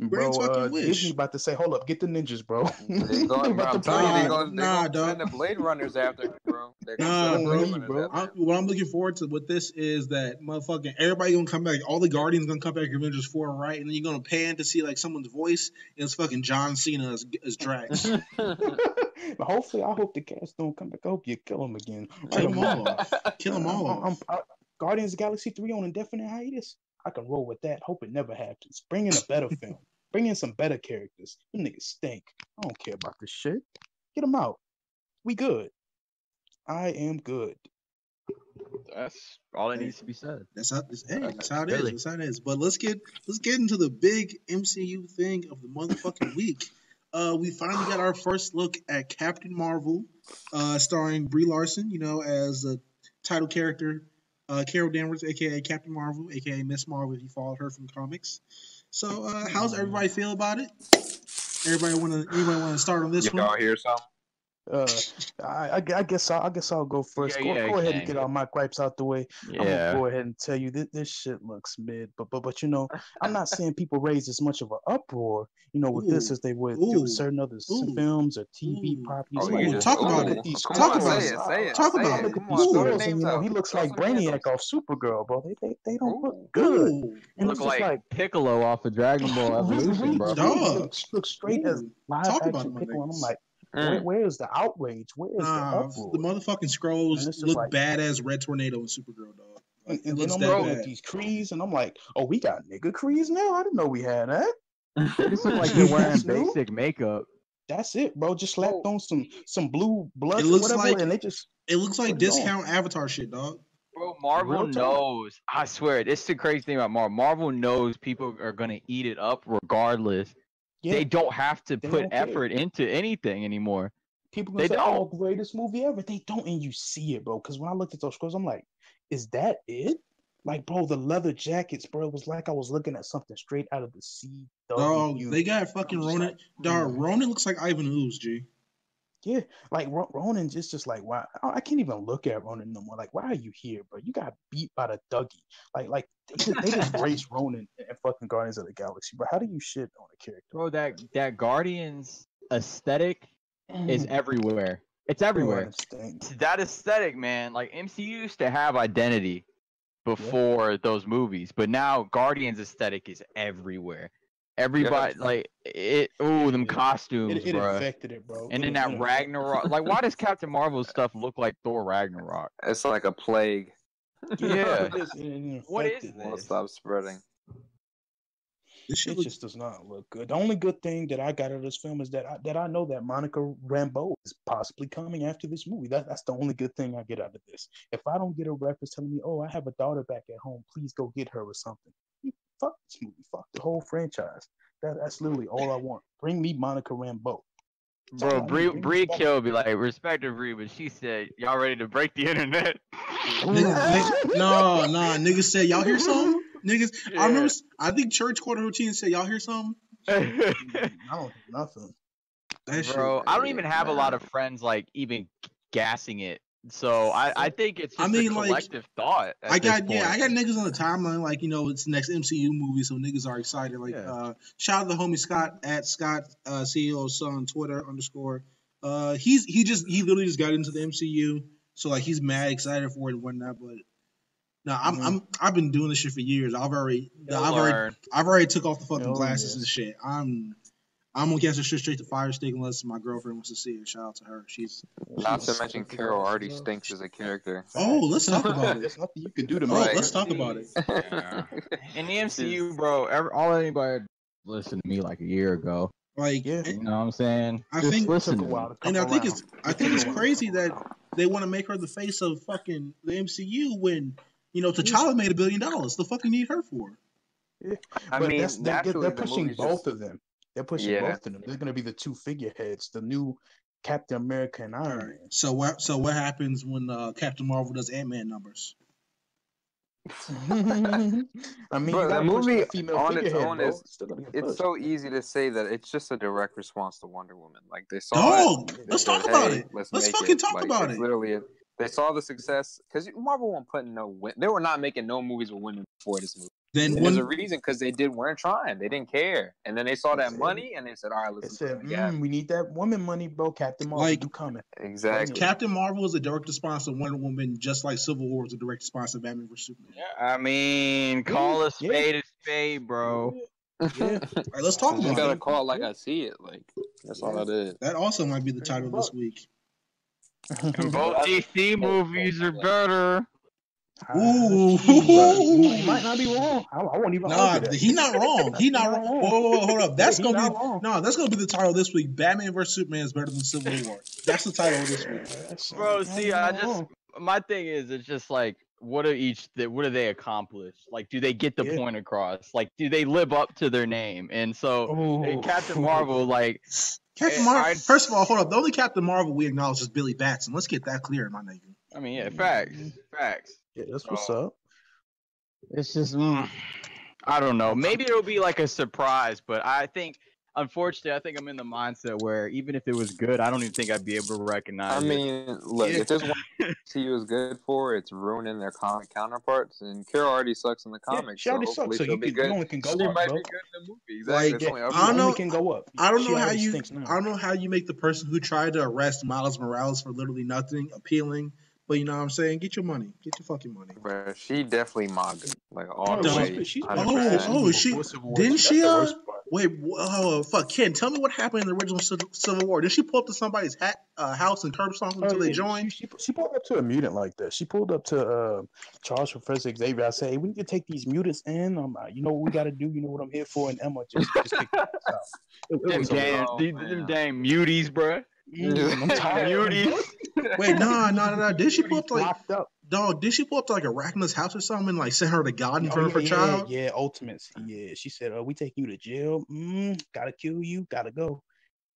S1: Grant's
S2: Bro,
S1: fucking wish.
S2: Disney about to say, hold up, get the ninjas, bro.
S4: They're going, bro,
S2: about
S4: I'm
S2: to
S4: telling you, they're
S1: Nah,
S4: going
S1: nah,
S4: to send the Blade Runners after him, bro. They're going to
S1: Nah,
S4: send the Blade
S2: bro.
S4: Runners
S2: Bro.
S4: after him.
S1: What I'm looking forward to with this is that motherfucking everybody gonna come back. All the Guardians gonna come back in Avengers 4, right? And then you're gonna pan to see like someone's voice, and it's fucking John Cena as Drax.
S2: But hopefully, I hope the cast don't come back. I hope you kill him again.
S1: Kill them all. Kill them all.
S2: Guardians of the Galaxy 3 on indefinite hiatus. I can roll with that. Hope it never happens. Bring in a better film. Bring in some better characters. Them niggas stink. I don't care about this shit. Get them out. We good. I am good.
S3: That's all that needs to be said.
S1: That's how that's how it is.
S3: Really?
S1: That's how it is. But let's get into the big MCU thing of the motherfucking week. We finally got our first look at Captain Marvel, starring Brie Larson, as a title character, Carol Danvers, aka Captain Marvel, aka Miss Marvel, if you followed her from comics. So, how's everybody feel about it? Anybody want to start on this one?
S4: Y'all hear something?
S2: I guess I'll go first. Go ahead and get all my gripes out the way. I'm gonna go ahead and tell you this shit looks mid, but I'm not seeing people raise as much of an uproar, with this as they would do with certain other films or TV properties.
S1: Talk about it. Talk about it. Talk about it.
S2: Look at these scores, and he looks like Brainiac off Supergirl, bro. They don't look good.
S3: He looks like Piccolo off of Dragon Ball Evolution, bro.
S2: Look straight as live action Piccolo, and I'm like. Where is the outrage? Where is the uproar?
S1: The motherfucking Scrolls look
S2: like,
S1: bad as Red Tornado and Supergirl, dog. Like,
S2: and then I'm looking at these Krees, and I'm like, oh, we got nigga Krees now? I didn't know we had that.
S3: They just look like they're wearing basic makeup.
S2: That's it, bro. Just slapped on some blue blush
S1: or
S2: whatever,
S1: like,
S2: and they just...
S1: It looks like discount Avatar shit, dog.
S3: Bro, Marvel knows. I swear, this is the crazy thing about Marvel. Marvel knows people are going to eat it up regardless. Yeah. They don't have to put effort into anything anymore.
S2: People gonna say, "Oh, greatest movie ever." They don't, and you see it, bro. Because when I looked at those scrolls, I'm like, "Is that it?" Like, bro, the leather jackets, bro. It was like I was looking at something straight out of the CW.
S1: Dog, they got fucking Ronan. Like, dog, Ronan looks like Ivan Ooze, G.
S2: Yeah, like Ronan just like, why? I can't even look at Ronan no more. Like, why are you here, bro? You got beat by the Dougie. Like they just race Ronan and fucking Guardians of the Galaxy, bro. How do you shit on a character?
S3: Bro, that Guardians aesthetic is everywhere. It's everywhere. That aesthetic, man. Like MCU used to have identity before those movies, but now Guardians aesthetic is everywhere. Everybody like it. Oh, them costumes,
S2: it
S3: bro.
S2: Affected it, bro.
S3: And then that Ragnarok. Like, why does Captain Marvel stuff look like Thor Ragnarok?
S4: It's like a plague.
S3: Yeah. What is this?
S4: Won't stop spreading.
S2: It just does not look good. The only good thing that I got out of this film is that I know that Monica Rambeau is possibly coming after this movie. That's the only good thing I get out of this. If I don't get a reference telling me, "Oh, I have a daughter back at home, please go get her" or something, fuck this movie, fuck the whole franchise. That's literally all I want. Bring me Monica Rambeau.
S3: Bro, Bree Kill be like, respect to Bree, but she said, "Y'all ready to break the internet?"
S1: No, niggas said, "Y'all hear something?" Niggas, yeah. I think Church Quarter Routine said, "Y'all hear something?"
S2: I don't hear nothing.
S3: Bro, I don't even have a lot of friends like even gassing it. So I think it's just a collective thought.
S1: I got niggas on the timeline like, it's the next MCU movie, so niggas are excited. Like shout out to the homie Scott at Scott CEO Son Twitter _. He literally just got into the MCU, so like he's mad excited for it and whatnot. But no, I've been doing this shit for years. I've already took off the fucking glasses and shit. I'm gonna get her shit straight to Fire Stick unless my girlfriend wants to see it. Shout out to her. She's
S4: not to mention Carol already stinks as a character.
S1: Oh, let's talk about it.
S2: There's nothing you can do to me.
S1: Let's talk about it.
S3: Yeah. In the MCU, bro, all anybody listened to me like a year ago.
S1: Like,
S3: you know what I'm saying?
S1: I think it's crazy that they want to make her the face of fucking the MCU when T'Challa made $1 billion. The fuck you need her for?
S2: Yeah.
S5: I
S2: But
S5: mean,
S2: they're
S5: naturally the
S2: pushing
S5: movie's
S2: both
S5: just
S2: of them. They're pushing both of them. They're gonna be the two figureheads, the new Captain America and
S1: All
S2: Iron
S1: right.
S2: Man.
S1: So what happens when Captain Marvel does Ant-Man numbers?
S2: I mean, you
S5: Bro, the
S2: gotta push
S5: movie
S2: the female
S5: on its
S2: figurehead,
S5: own
S2: bro.
S5: is
S2: It's still gonna get
S5: it's
S2: pushed.
S5: so easy to say that it's just a direct response to Wonder Woman. Like they saw
S1: Dog,
S5: it, they
S1: let's
S5: said,
S1: talk about
S5: "Hey,
S1: it.
S5: let's
S1: Let's
S5: make
S1: fucking
S5: it."
S1: talk
S5: Like
S1: about
S5: it's
S1: it.
S5: literally it. They saw the success because Marvel weren't putting they were not making no movies with women before this movie.
S1: Then
S5: And there's a
S1: when
S5: reason because they weren't trying. They didn't care. And then they saw that money and they said, "All right,
S2: They
S5: let's
S2: said,
S5: put it together."
S2: we need that woman money, bro. Captain Marvel,
S1: like
S2: you coming?
S5: Exactly.
S1: Captain Marvel is a direct response to Wonder Woman, just like Civil War was a direct response to Batman vs Superman.
S3: Yeah, I mean, call a spade, bro.
S2: Yeah.
S1: All right, let's talk
S5: You
S1: about
S5: gotta
S1: it.
S5: call it like I see it. Like that's all it is.
S1: That also might be the title this week.
S3: And both DC movies are better.
S1: Ooh.
S2: You might not be wrong. I won't even
S1: Nah,
S2: argue that.
S1: he not wrong. He not wrong. Whoa, hold up. That's
S2: Yeah,
S1: gonna be the title this week. Batman vs Superman is better than Civil War. That's the title of this week.
S3: Bro, see, my thing is, it's just like, what do they accomplish? Like, do they get the point across? Like, do they live up to their name? And so, Captain Marvel, like,
S1: Captain Marvel. First of all, hold up. The only Captain Marvel we acknowledge is Billy Batson. Let's get that clear, my nigga.
S3: I mean, yeah, facts.
S2: Yeah, that's what's up.
S3: It's just, I don't know. Maybe it'll be like a surprise, but unfortunately, I think I'm in the mindset where even if it was good, I don't even think I'd be able to recognize it.
S5: I mean, look, if there's one she was good for, it's ruining their comic counterparts, and Carol already sucks in the comics.
S2: She already sucks, so you only can go up, bro.
S5: She might be good in the movie. Exactly.
S1: Like,
S2: I only can go up.
S1: I don't know how you make the person who tried to arrest Miles Morales for literally nothing appealing. But you know what I'm saying? Get your money. Get your fucking money.
S5: Bro, she definitely manga. Like all
S1: Oh,
S5: the way. Didn't
S1: she? Wait, fuck, Ken, tell me what happened in the original Civil War. Did she pull up to somebody's house and curb stomp them until they joined?
S2: She pulled up to a mutant like that. She pulled up to Charles Professor Xavier. I said, hey, we need to take these mutants in. You know what we got to do. You know what I'm here for. And Emma just kicked us out.
S3: Them dang muties, bro.
S2: I'm tired.
S3: Muties.
S1: Wait, no. Did she pull up to did she pull up to like Arachna's house or something and like send her to God in front of her child?
S2: Yeah, Ultimates. Yeah, she said, we take you to jail. Gotta kill you. Gotta go.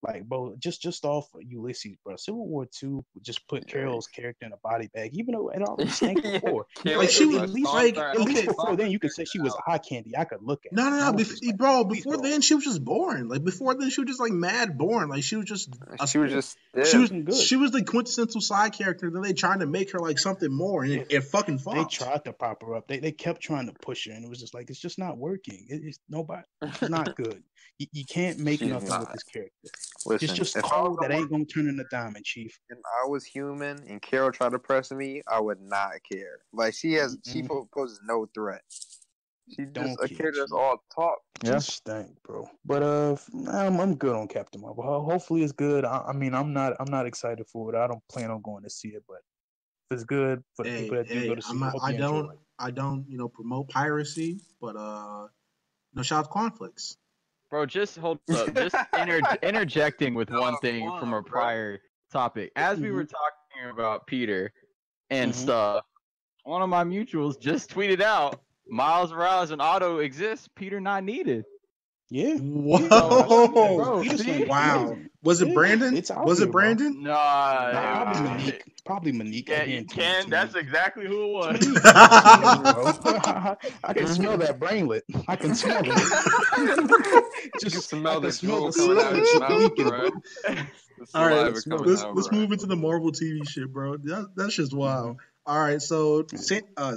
S2: Like, bro, just off Ulysses, bro. Civil War 2 just put Carol's character in a body bag, even though it already stank before.
S1: Like she was
S2: at least before then, you could say she was eye candy. I could look at.
S1: No, bro. Before then, she was just boring. Like before then, she was just like mad boring. Like she was just she was the quintessential side character. Then they tried to make her like something more, and it fucking flopped.
S2: They tried to prop her up. They kept trying to push her, and it was just like it's just not working. It's not good. You can't make nothing with this character.
S5: Listen,
S2: it's just cold that ain't gonna turn into diamond, Chief.
S5: If I was human and Carol tried to press me, I would not care. Like she poses no threat. She just a character that's all talk.
S2: Just stink, bro. But I'm good on Captain Marvel. Hopefully it's good. I'm not excited for it. I don't plan on going to see it, but if it's good for the people that do go to see it,
S1: I don't promote piracy, but shout out to conflicts.
S3: Bro, just hold up. Just interjecting with one thing from a prior topic. As we were talking about Peter and stuff, one of my mutuals just tweeted out, Miles Morales and Otto exist, Peter not needed.
S2: Yeah.
S1: Whoa.
S2: Bro,
S1: wow. Was it Brandon? Was it Brandon?
S3: No.
S2: Probably Monique.
S3: Yeah, Ken, that's exactly who it was.
S2: I can smell that brainlet. I can smell it.
S5: Just smell the drool coming out of his mouth, bro.
S1: All right, let's move into the Marvel TV shit, bro. That's just wild. All right, so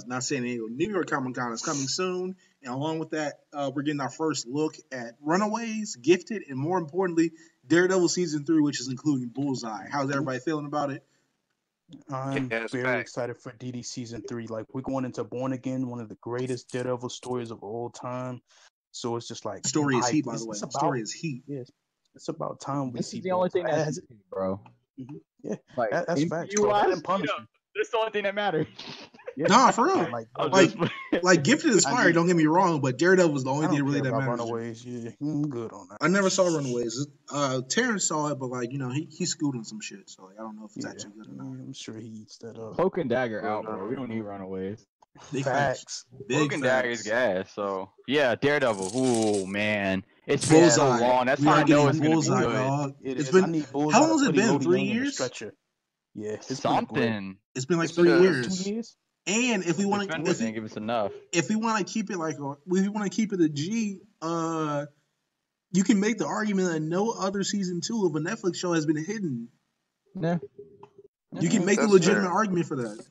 S1: not San Diego, New York Comic Con is coming soon, and along with that, we're getting our first look at Runaways, Gifted, and more importantly, Daredevil season 3, which is including Bullseye. How's everybody feeling about it?
S2: I'm very excited for DD season 3. Like we're going into Born Again, one of the greatest Daredevil stories of all time. So it's just like
S1: story is heat, by the way. Story is heat.
S2: Yes, it's about time we see.
S3: This is the only thing that's bro.
S2: Yeah,
S3: like,
S2: that's facts.
S3: That's the only thing that matters.
S2: Yeah.
S1: Nah, for real. Like Gifted is fire. Don't get me wrong, but Daredevil was the only thing really that matters.
S2: Runaways, yeah, I'm good on that.
S1: I never saw Runaways. Terrence saw it, but like he schooled on some shit, so like I don't know if it's actually good or not.
S2: I'm sure he eats that up.
S3: Cloak and Dagger out, bro. We don't need Runaways.
S1: Big facts.
S3: Cloak and Dagger's gas. So yeah, Daredevil. Ooh man, it's been so long. That's how I know it's gonna be good.
S1: Dog. It's been how long has it been? 3 years?
S2: Yeah, it's
S3: something.
S1: It's been like 3 years.
S2: 2 years.
S1: And if we want to,
S3: give us enough.
S1: If we want to keep it like, if we want to keep it a G, you can make the argument that no other season 2 of a Netflix show has been hidden.
S3: Yeah.
S1: You can make a legitimate argument for that.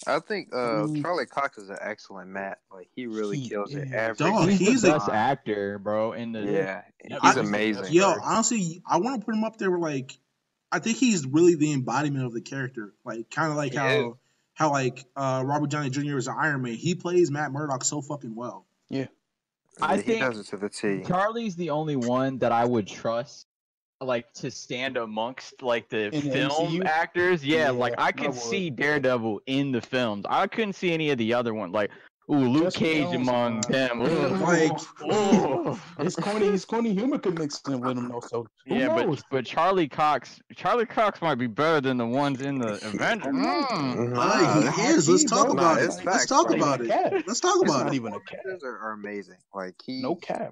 S4: I think Charlie Cox is an excellent Matt. Like he really kills it.
S3: He's the best actor, bro.
S4: He's amazing.
S1: Yo, honestly, I want to put him up there with like, I think he's really the embodiment of the character. Like kind of like how like Robert Downey Jr. is an Iron Man. He plays Matt Murdock so fucking well.
S2: Yeah.
S3: I think
S4: he does it to the T.
S3: Charlie's the only one that I would trust, like to stand amongst like the film actors. Yeah, like I could see Daredevil in the films. I couldn't see any of the other ones. Like, Luke Cage among them.
S2: His corny humor could mix in with him though. So
S3: but Charlie Cox might be better than the ones in the Avengers.
S1: He is. Let's talk about it. Let's talk about it.
S2: Not even a cat.
S4: Are amazing. Like he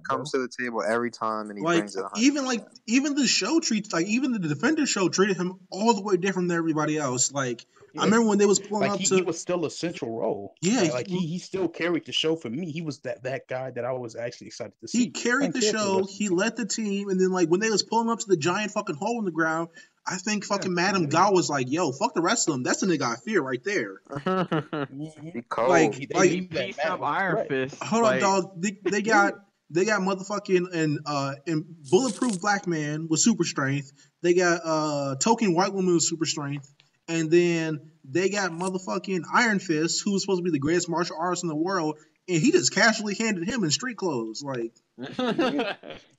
S2: comes
S4: to the table every time, and he brings it.
S1: Even the show treats even the Defender show treated him all the way different than everybody else. Like I remember when they was pulling up
S2: he was still a central role.
S1: Yeah,
S2: he still carried the show for me. He was that guy that I was actually excited to see.
S1: He carried the show. He led the team, and then like when they was pulling up to the giant fucking hole in the ground, I think fucking Madam God was like, "Yo, fuck the rest of them. That's the nigga I fear right there."
S4: He cold.
S3: He pieced up Iron Fist.
S1: Hold on, dog. They got motherfucking and Bulletproof Black Man with super strength. They got Token White Woman with super strength. And then they got motherfucking Iron Fist, who was supposed to be the greatest martial artist in the world, and he just casually handed him in street clothes. Like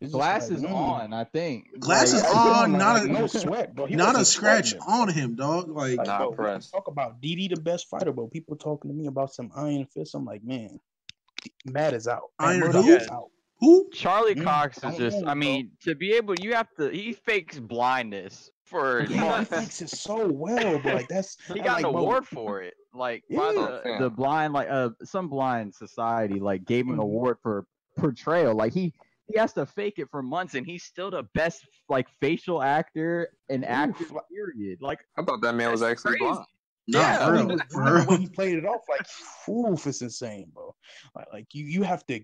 S3: glasses on, I think.
S1: Glasses on,
S2: no sweat, bro.
S1: Not a scratch on him, dog. Like
S4: not pressed.
S2: Talk about DD the best fighter, bro. People talking to me about some Iron Fist. I'm like, man, Matt is out.
S1: Iron
S2: Fist out.
S1: Who?
S3: Charlie Cox is just. I mean, to be able, you have to. He fakes blindness for.
S2: He fakes it so well, but like
S3: he got an award for it. Like by the blind, like some blind society, like gave him an award for portrayal. Like he has to fake it for months, and he's still the best like facial actor and actor. Period. Like
S4: I thought that man was actually blind.
S2: The way he played it off, like, it's insane, bro. Like you have to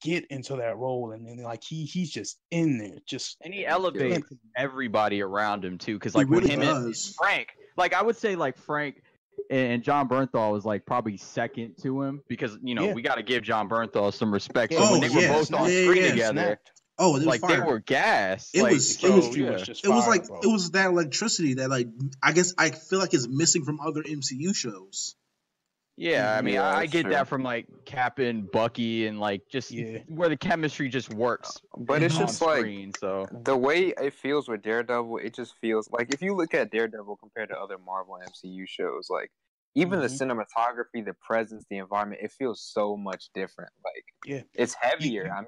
S2: get into that role, and then like he's just in there, and
S3: he elevates everybody around him too, because like with him and Frank, like I would say like Frank and John Bernthal was like probably second to him, because we got to give John Bernthal some respect. So when they were both on screen together,
S1: like
S3: they were gassed.
S1: It was that electricity that like I guess I feel like is missing from other MCU shows.
S3: Yeah, I mean, I get that from like Cap and Bucky, and like just where the chemistry just works.
S4: But it's just
S3: screen,
S4: like
S3: so
S4: the way it feels with Daredevil, it just feels like if you look at Daredevil compared to other Marvel MCU shows, like even the cinematography, the presence, the environment, it feels so much different. Like it's heavier. I mean,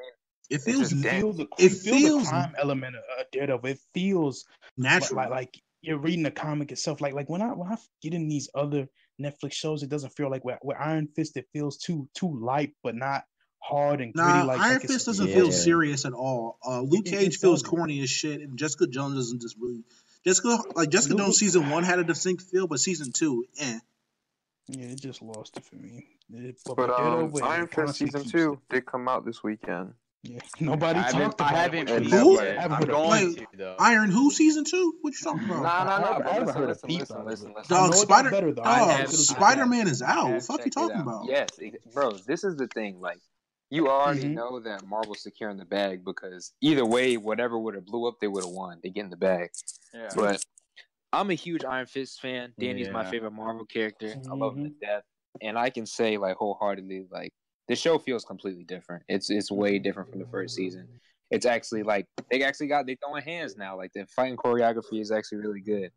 S1: it feels
S2: the crime element of Daredevil. It feels
S1: natural.
S2: Like you're reading the comic itself. Like when I get in these other Netflix shows, it doesn't feel like with Iron Fist. It feels too light, but not hard and gritty. Like
S1: Iron Fist doesn't feel serious at all. Luke Cage feels corny as shit, and Jessica Jones doesn't just really. Jessica Jones season 1 had a distinct feel, but season 2,
S2: Yeah, it just lost it for me.
S4: But Iron Fist season 2 did come out this weekend.
S2: Yeah, nobody talked about it.
S3: I'm going to though.
S1: Iron Who season 2? What you talking about?
S4: No.
S2: I haven't heard of listen.
S1: Dog, Spider-Man is out. What the fuck you talking about?
S4: Yes, bro. This is the thing. Like, you already know that Marvel's securing the bag, because either way, whatever would have blew up, they would have won. They get in the bag. Yeah. But I'm a huge Iron Fist fan. Danny's my favorite Marvel character. I love him to death, and I can say like wholeheartedly, like, the show feels completely different. It's way different from the first season. It's actually like they throwing hands now. Like the fighting choreography is actually really good.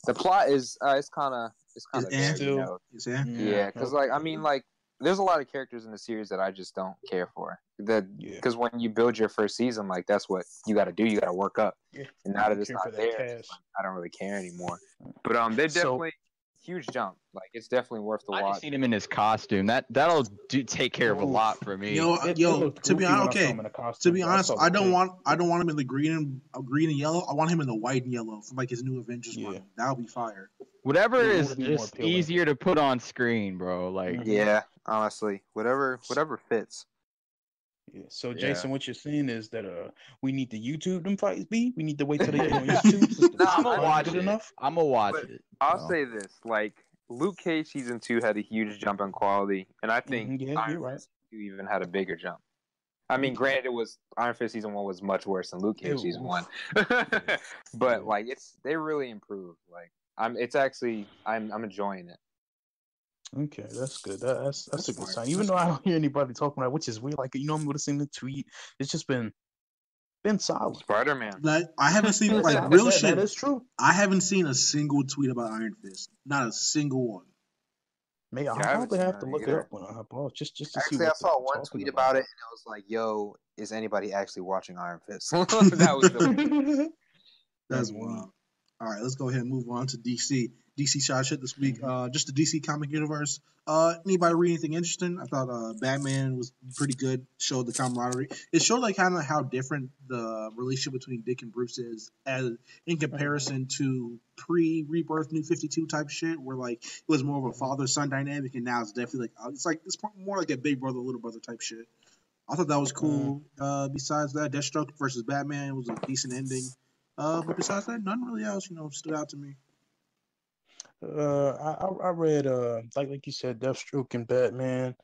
S4: The plot is it's kind of it's kind of
S1: there,
S4: you know. Yeah, because like I mean, like there's a lot of characters in the series that I just don't care for. Because when you build your first season, like that's what you got to do. You got to work up. Yeah. And now that it's not there, like, I don't really care anymore. But they're definitely huge jump. Like it's definitely worth the watch.
S3: I just seen him in his costume. That'll take care of a lot for me.
S1: Yo, to be honest, I don't want him in the green and yellow. I want him in the white and yellow from like his new Avengers run. That'll be fire.
S3: Whatever is just easier to put on screen, bro. Like
S4: yeah, honestly, whatever fits.
S2: Yeah. So Jason, what you're saying is that we need to YouTube them fights. We need to wait till they get on YouTube.
S3: I'm gonna watch it. I'm gonna watch it.
S4: I'll say this: like Luke Cage season 2 had a huge jump in quality, and I think
S2: Iron Fist
S4: 2 even had a bigger jump. I mean, granted, it was Iron Fist season 1 was much worse than Luke Cage season 1, but like they really improved. Like I'm enjoying it.
S2: Okay, that's good. That's a good sign. Even though I don't hear anybody talking about it, which is weird. Like I'm would have seen the tweet. It's just been solid.
S4: Spider-Man.
S1: Like I haven't seen like real shit.
S2: That is true.
S1: I haven't seen a single tweet about Iron Fist. Not a single one.
S2: Maybe I'll probably have to look it up when I hop off just to
S4: actually,
S2: see.
S4: I saw one tweet about it, and it was like, "Yo, is anybody actually watching Iron Fist?" That was the.
S1: That's wild. All right, let's go ahead and move on to DC. DC shot shit this week. Just the DC comic universe. Anybody read anything interesting? I thought Batman was pretty good. Showed the camaraderie. It showed like kind of how different the relationship between Dick and Bruce is as in comparison to pre-Rebirth New 52 type shit, where like it was more of a father-son dynamic, and now it's definitely like it's more like a big brother little brother type shit. I thought that was cool. Besides that, Deathstroke versus Batman was a decent ending. But besides that, nothing really else, stood out to me.
S2: I read like you said, Deathstroke and Batman,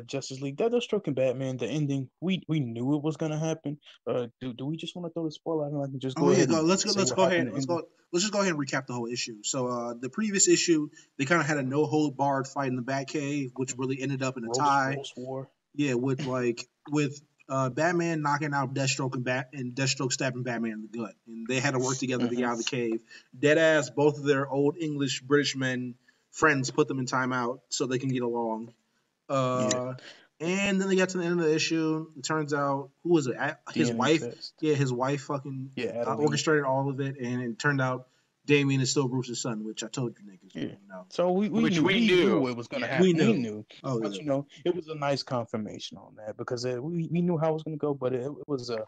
S2: Justice League. Deathstroke and Batman, the ending, we knew it was gonna happen. Do we just want to throw the spoiler out and just go ahead?
S1: Let's just go ahead and recap the whole issue. So the previous issue, they kind of had a no hold barred fight in the Batcave, which really ended up in a tie.
S2: War.
S1: Yeah, with Batman knocking out Deathstroke and Deathstroke stabbing Batman in the gut, and they had to work together to get out of the cave. Deadass, both of their old English British men friends put them in timeout so they can get along. And then they got to the end of the issue. It turns out who was it? His wife. Test. Yeah, his wife fucking orchestrated all of it, and it turned out Damian is still Bruce's son, which I told you niggas.
S2: Yeah. So we knew it was going to happen. We knew.
S1: Oh,
S2: but it was a nice confirmation on that because we knew how it was going to go, but it was a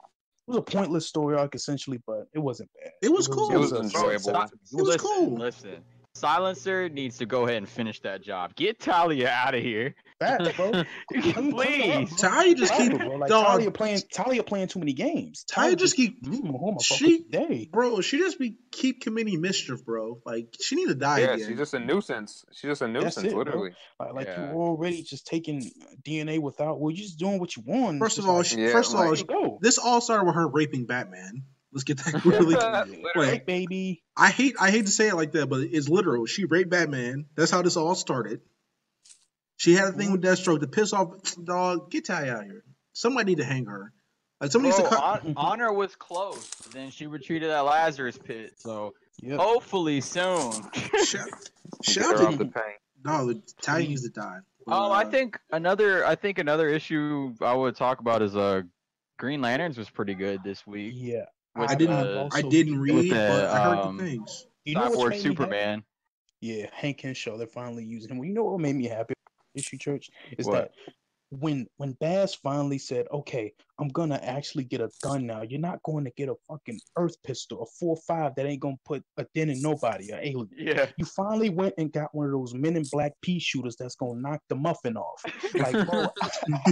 S2: pointless story arc essentially, but it wasn't bad.
S1: It was cool.
S4: It was enjoyable.
S1: It was cool.
S3: Listen, Silencer needs to go ahead and finish that job. Get Talia out of here.
S2: That, bro.
S3: Please.
S1: Talia just keep
S2: Talia playing too many games.
S1: Talia just keep keep committing mischief, bro. Like she need to die again.
S4: She's just a nuisance. Literally.
S2: Like you already just taking DNA without. Well, you're just doing what you want.
S1: First of all, this all started with her raping Batman. Let's get that really clear.
S2: Baby.
S1: I hate to say it like that, but it's literal. She raped Batman. That's how this all started. She had a thing with Deathstroke to piss off dog. Get Talia out here. Somebody need to hang her. Like somebody needs to cut.
S3: Honor was close. Then she retreated at Lazarus Pit. So hopefully soon.
S1: Shout out the pain. No, Talia needs to die.
S3: I think another issue I would talk about is Green Lanterns was pretty good this week.
S2: Yeah.
S1: I didn't read, but I heard the things.
S3: Cyborg Superman.
S2: Yeah, Hank Henshaw, they're finally using him. Well, you know what made me happy? Issue Church is that when Baz finally said, "Okay, I'm gonna actually get a gun now. You're not going to get a fucking Earth pistol, a 4.5 that ain't gonna put a dent in nobody, an alien.
S3: Yeah,
S2: you finally went and got one of those Men in Black pea shooters that's gonna knock the muffin off. Like, bro,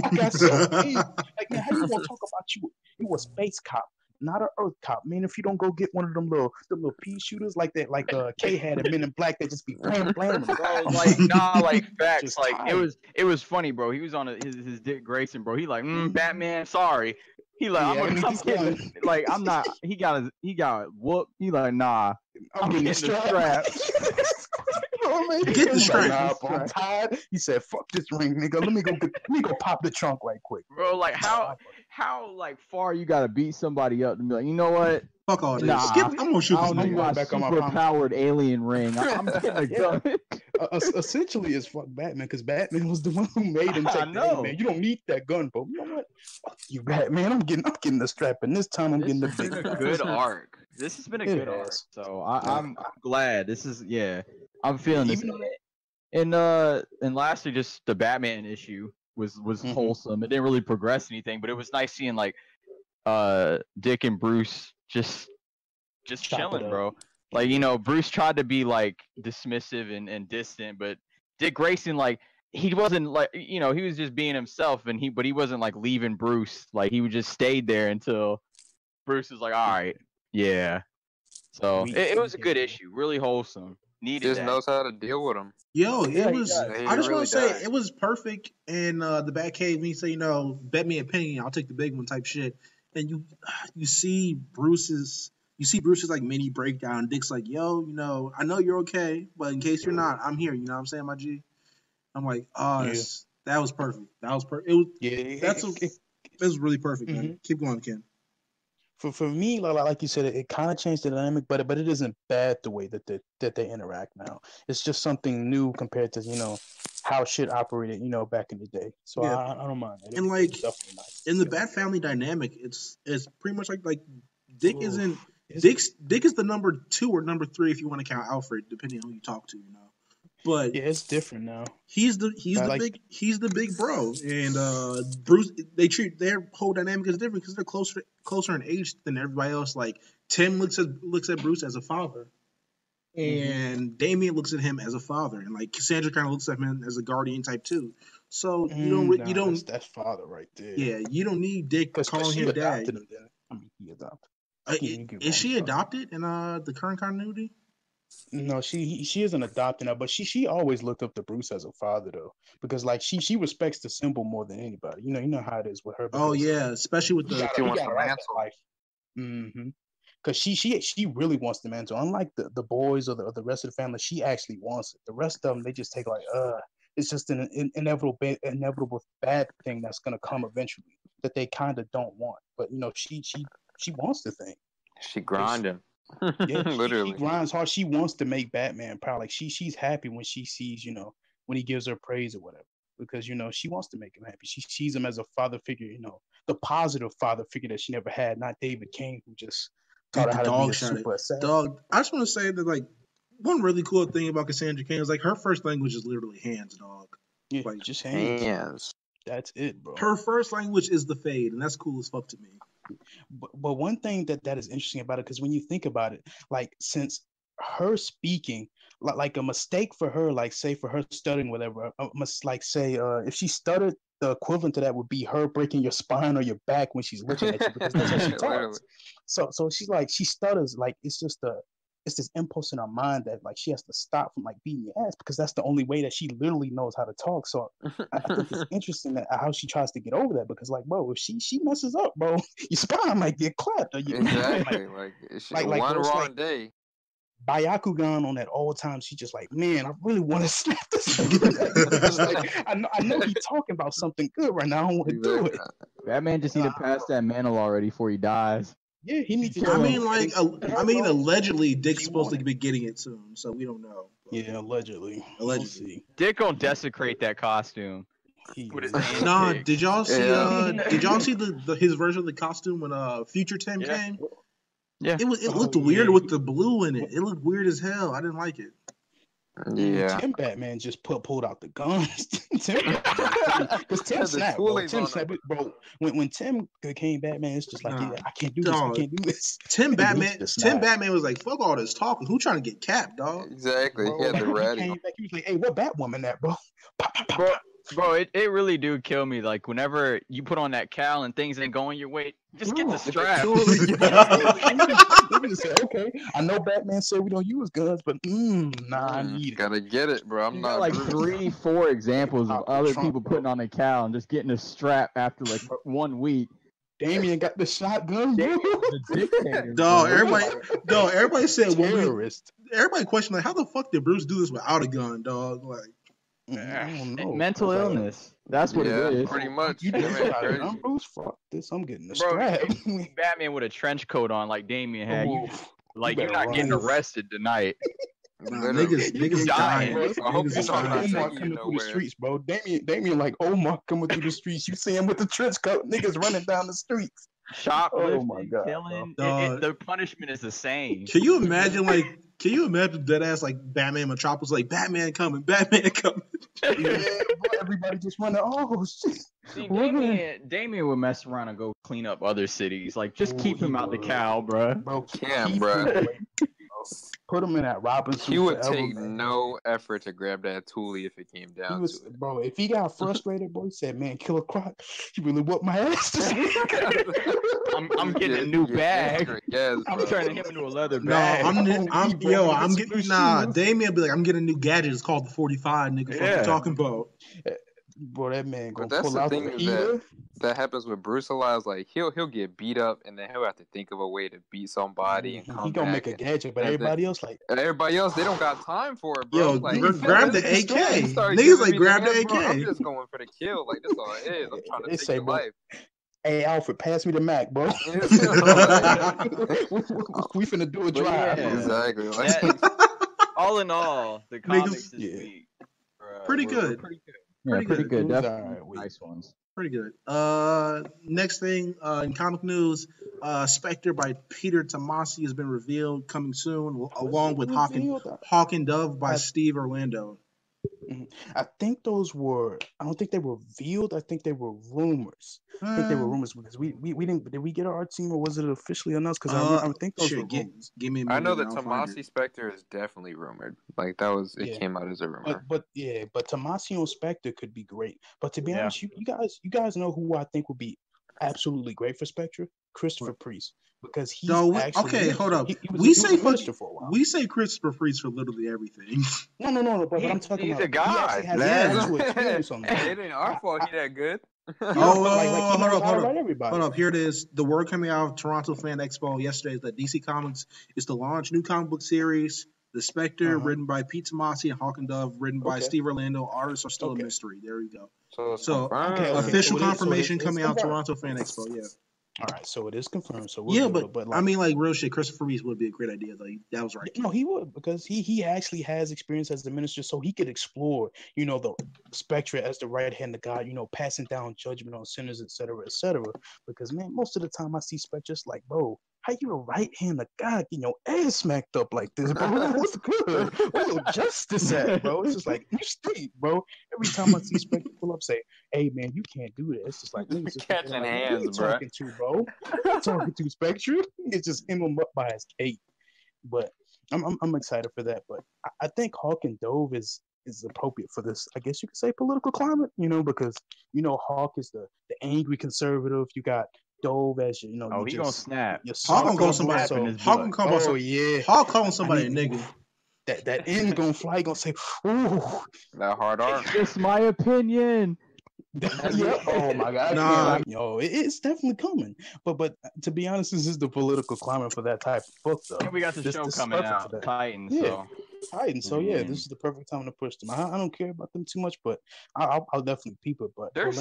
S2: I got so like, man, how you gonna talk about you a space cop? Not an Earth cop. I mean, if you don't go get one of them little pea shooters like that, like K had a Men in Black that just be blam blam.
S3: Bro, like facts. Like tired. It was funny, bro. He was on his Dick Grayson, bro. He like, Batman, sorry. He like, I'm not. He got whooped. He like, nah, I'm getting the strap.
S1: Get the strap.
S2: I'm tired. He said, "Fuck this ring, nigga. Let me go pop the trunk right quick."
S3: Bro, like how like far you gotta beat somebody up to be like, you know what?
S1: Fuck all this.
S2: Nah,
S1: Skip. I'm gonna shoot
S2: I
S1: this
S2: don't know
S1: nigga.
S2: why.
S6: Super powered alien ring. I'm getting a gun.
S2: Essentially, it's fuck Batman because Batman was the one who made him
S3: I
S2: take the
S3: know.
S2: man. You don't need that gun, bro. You know what? Fuck you, Batman. I'm getting the strap, and this time I'm getting the
S3: This
S2: big.
S3: has been a good arc. This has been a good arc.
S6: So I'm glad. This is I'm feeling this. And lastly, just the Batman issue was wholesome. It didn't really progress anything, but it was nice seeing like Dick and Bruce just chilling, bro. Like, Bruce tried to be like dismissive and distant, but Dick Grayson, like, he wasn't like, he was just being himself, but he wasn't like leaving Bruce. Like, he would just stayed there until Bruce was like, all right, yeah. So it was a good issue, really wholesome. Needed
S5: just
S6: that.
S5: knows how to deal with them.
S1: Yo, it was. I just
S5: really
S1: want to say
S5: does.
S1: it was perfect in the Batcave when you say, bet me a penny, I'll take the big one type shit, and you see Bruce's like mini breakdown. Dick's like, yo, I know you're okay, but in case you're not, I'm here. You know what I'm saying, my G? I'm like, that was perfect. That was perfect. It was really perfect, man. Keep going, Ken.
S2: For me, like you said, it kind of changed the dynamic, but it isn't bad the way that they interact now. It's just something new compared to how shit operated back in the day. So yeah. I don't mind it.
S1: And like nice. In the Bat family dynamic, it's pretty much like Dick isn't Dick is the number 2 or number 3 if you want to count Alfred, depending on who you talk to, But
S2: yeah, it's different now.
S1: He's the big bro, and Bruce. They treat their whole dynamic is different because they're closer in age than everybody else. Like Tim looks at Bruce as a father, and Damian looks at him as a father, and like Cassandra kind of looks at him as a guardian type too. So you don't
S2: that's father right there.
S1: Yeah, you don't need Dick calling him dad.
S2: Him then. I mean, he adopted.
S1: Is she adopted in the current continuity?
S2: No, she isn't adopting her, but she always looked up to Bruce as a father though, because like she respects the symbol more than anybody. You know how it is with her.
S1: Oh yeah, especially with the
S5: life.
S2: Because she really wants the mantle. Unlike the boys or the rest of the family, she actually wants it. The rest of them, they just take like it's just an inevitable bad thing that's gonna come eventually that they kind of don't want. But she wants the thing.
S5: She grinding.
S2: Yeah,
S5: literally.
S2: She grinds hard. She wants to make Batman proud. Like she's happy when she sees, when he gives her praise or whatever. Because she wants to make him happy. She sees him as a father figure, the positive father figure that she never had, not David King, who just taught her how to be a super assassin.
S1: Dog, I just want to say that like one really cool thing about Cassandra Cain is like her first language is literally hands, dog.
S2: Yeah,
S1: like
S2: just hands. That's it, bro.
S1: Her first language is the fade, and that's cool as fuck to me.
S2: But one thing that is interesting about it, because when you think about it, like since her speaking, like a mistake for her, like say for her stuttering, whatever, must like say if she stuttered, the equivalent to that would be her breaking your spine or your back when she's looking at you, because that's how she talks. So she's like she stutters, like it's this impulse in her mind that like she has to stop from like beating your ass because that's the only way that she literally knows how to talk. So I think it's interesting that how she tries to get over that, because like, bro, if she messes up, bro, your spine might get clapped. Or
S5: exactly. like one wrong day.
S2: Byakugan on that all time, she just like, man, I really want to slap this nigga. Like, I know he's talking about something good right now. I don't want to do it.
S6: That man just need to pass that mantle already before he dies.
S2: Yeah, he needs to.
S1: Allegedly, Dick's supposed to be getting it soon, so we don't know.
S2: Yeah, allegedly.
S3: Dick gonna desecrate that costume.
S1: Nah, did y'all see? Did y'all see his version of the costume when Future Tim came?
S3: Yeah,
S1: it looked weird with the blue in it. It looked weird as hell. I didn't like it.
S5: Yeah,
S2: Tim Batman just pulled out the guns. Because Tim snapped, bro. Tim snapped, bro. When Tim became Batman, it's just like, I can't do this. I can't do this.
S1: Tim Batman was like, fuck all this talking. Who trying to get capped, dog?
S5: Exactly. Bro, he had the radio.
S2: He was like, hey, what Batwoman at, bro?
S3: Bro, it really do kill me. Like whenever you put on that cowl and things ain't going your way, just get the strap.
S2: Okay, I know Batman said we don't use guns, but I need it.
S5: Gotta get it, bro. I'm not
S6: like 3-4 examples of other people putting on a cowl and just getting a strap after like 1 week.
S2: Damian got the shotgun, bro.
S1: Dog, everybody said everybody questioned like, how the fuck did Bruce do this without a gun, dog? Like.
S2: I don't know.
S6: Mental illness. That's what it is.
S5: Pretty much.
S2: You doing something, huh, Bruce? Fuck this. I'm getting a
S3: Bro,
S2: strap.
S3: Batman with a trench coat on like Damien had. You're not
S2: run.
S3: getting arrested tonight.
S1: Niggas dying.
S3: Bro.
S5: I hope
S1: Niggas
S5: he's not
S1: dying.
S2: Omar coming through the streets, bro. Damien like Omar coming through the streets. You see him with the trench coat, niggas running down the streets.
S3: Shoplifting,
S2: Oh my God,
S3: killing.
S1: bro.
S3: The punishment is the same.
S1: Can you imagine dead ass like Batman Metropolis, like Batman coming?
S2: Yeah, bro, everybody just running. Oh shit.
S3: See, Damien would mess around and go clean up other cities. Like, just keep him out the
S2: would.
S3: cow, bro.
S2: Bro,
S5: Yeah,
S2: keep
S5: bro.
S2: him away, bro. Put him in that Robin suit.
S5: He would
S2: forever,
S5: take
S2: man.
S5: no effort to grab that toolie if it came down to it.
S2: Bro, if he got frustrated, bro, he said, "Man, Killer Croc, he really whooped my ass this week."
S3: I'm getting a new bag.
S5: Yes,
S3: I'm turning him into a leather
S1: No,
S3: bag.
S1: I'm getting Damien be like, I'm getting a new gadget. It's called the 45, nigga. What you talking about?
S2: Bro, that man
S5: But
S2: gonna
S5: that's
S2: pull
S5: the
S2: out
S5: thing
S2: the
S5: is
S2: heater.
S5: that happens with Bruce a lot. Is like he'll get beat up and then he'll have to think of a way to beat somebody and come
S2: He gonna
S5: back
S2: make a gadget, but everybody else like,
S5: and everybody else they don't got time for it, bro.
S1: Yo,
S5: like,
S1: grab the AK. Niggas like grab the
S5: Bro, I'm
S1: AK.
S5: just going for the kill. Like that's all it is. I'm trying to
S2: They
S5: take
S2: say,
S5: your
S2: bro,
S5: life.
S2: "Hey, Alfred, pass me the Mac, bro. we finna do a drive."
S3: yeah.
S5: Exactly.
S3: All in all, the comics this
S2: yeah.
S3: week,
S1: Pretty good.
S3: Pretty good.
S6: Yeah, pretty good.
S2: It was
S6: Definitely
S2: alright.
S6: nice ones.
S1: Pretty good. Next thing in comic news, Spectre by Peter Tomasi has been revealed, coming soon, along with Hawk and Dove by Steve Orlando.
S2: I think those were. I don't think they were revealed. I think they were rumors. I think they were rumors because we didn't. Did we get our art team or was it officially announced? Because I think those were rumors.
S1: Give me a
S5: I
S1: minute
S5: know
S1: and
S5: that
S1: I'll find
S5: Tomasi
S1: it.
S5: Spectre is definitely rumored. Like that was it came out as a rumor.
S2: But Tomasi on Spectre could be great. But to be honest, you guys know who I think would be absolutely great for Spectre? Christopher Priest. Because he's hold up.
S1: We say Christopher Priest for literally everything.
S2: No. But I'm talking
S5: he's
S2: about
S5: a guy.
S2: He actually has actual experience on that.
S5: It ain't our fault he that good.
S1: Hold up. Here it is. The word coming out of Toronto Fan Expo yesterday is that DC Comics is to launch new comic book series. The Spectre, written by Pete Tomasi, and Hawk and Dove, written by Steve Orlando. Artists are still a mystery. There we go. So official confirmation coming out of Toronto Fan Expo. Yeah.
S2: All right, so it is confirmed. So
S1: but I mean, like real shit. Christopher Reeves would be a great idea. Like that was right.
S2: No, he would because he actually has experience as the minister, so he could explore, the Spectre as the right hand of God, passing down judgment on sinners, etc., etc. Because man, most of the time I see Spectre just like, bro, how you the right hand of God getting your ass smacked up like this, bro? What's good? Where's your justice at, bro? It's just like you street, bro. Every time I see Spectre pull up, say, "Hey man, you can't do this." It's just like niggas just
S5: catching
S2: like,
S5: hands,
S2: bro. Talking to, bro. Talking to Spectre. It's just him up by his cape. But I'm excited for that. But I think Hawk and Dove is appropriate for this. I guess you could say political climate. Because Hawk is the angry conservative. You got Dove as he
S3: gonna snap.
S1: Hawk gonna call somebody. Hawk calling somebody a nigga.
S2: That end gonna fly. Gonna say, "Ooh,
S5: that hard R."
S6: It's just my opinion.
S2: Oh my God! It's definitely coming. But to be honest, this is the political climate for that type of book, though.
S3: And we got the show coming out, Titans.
S2: Titans. So this is the perfect time to push them. I don't care about them too much, but I'll definitely peep it. But
S6: their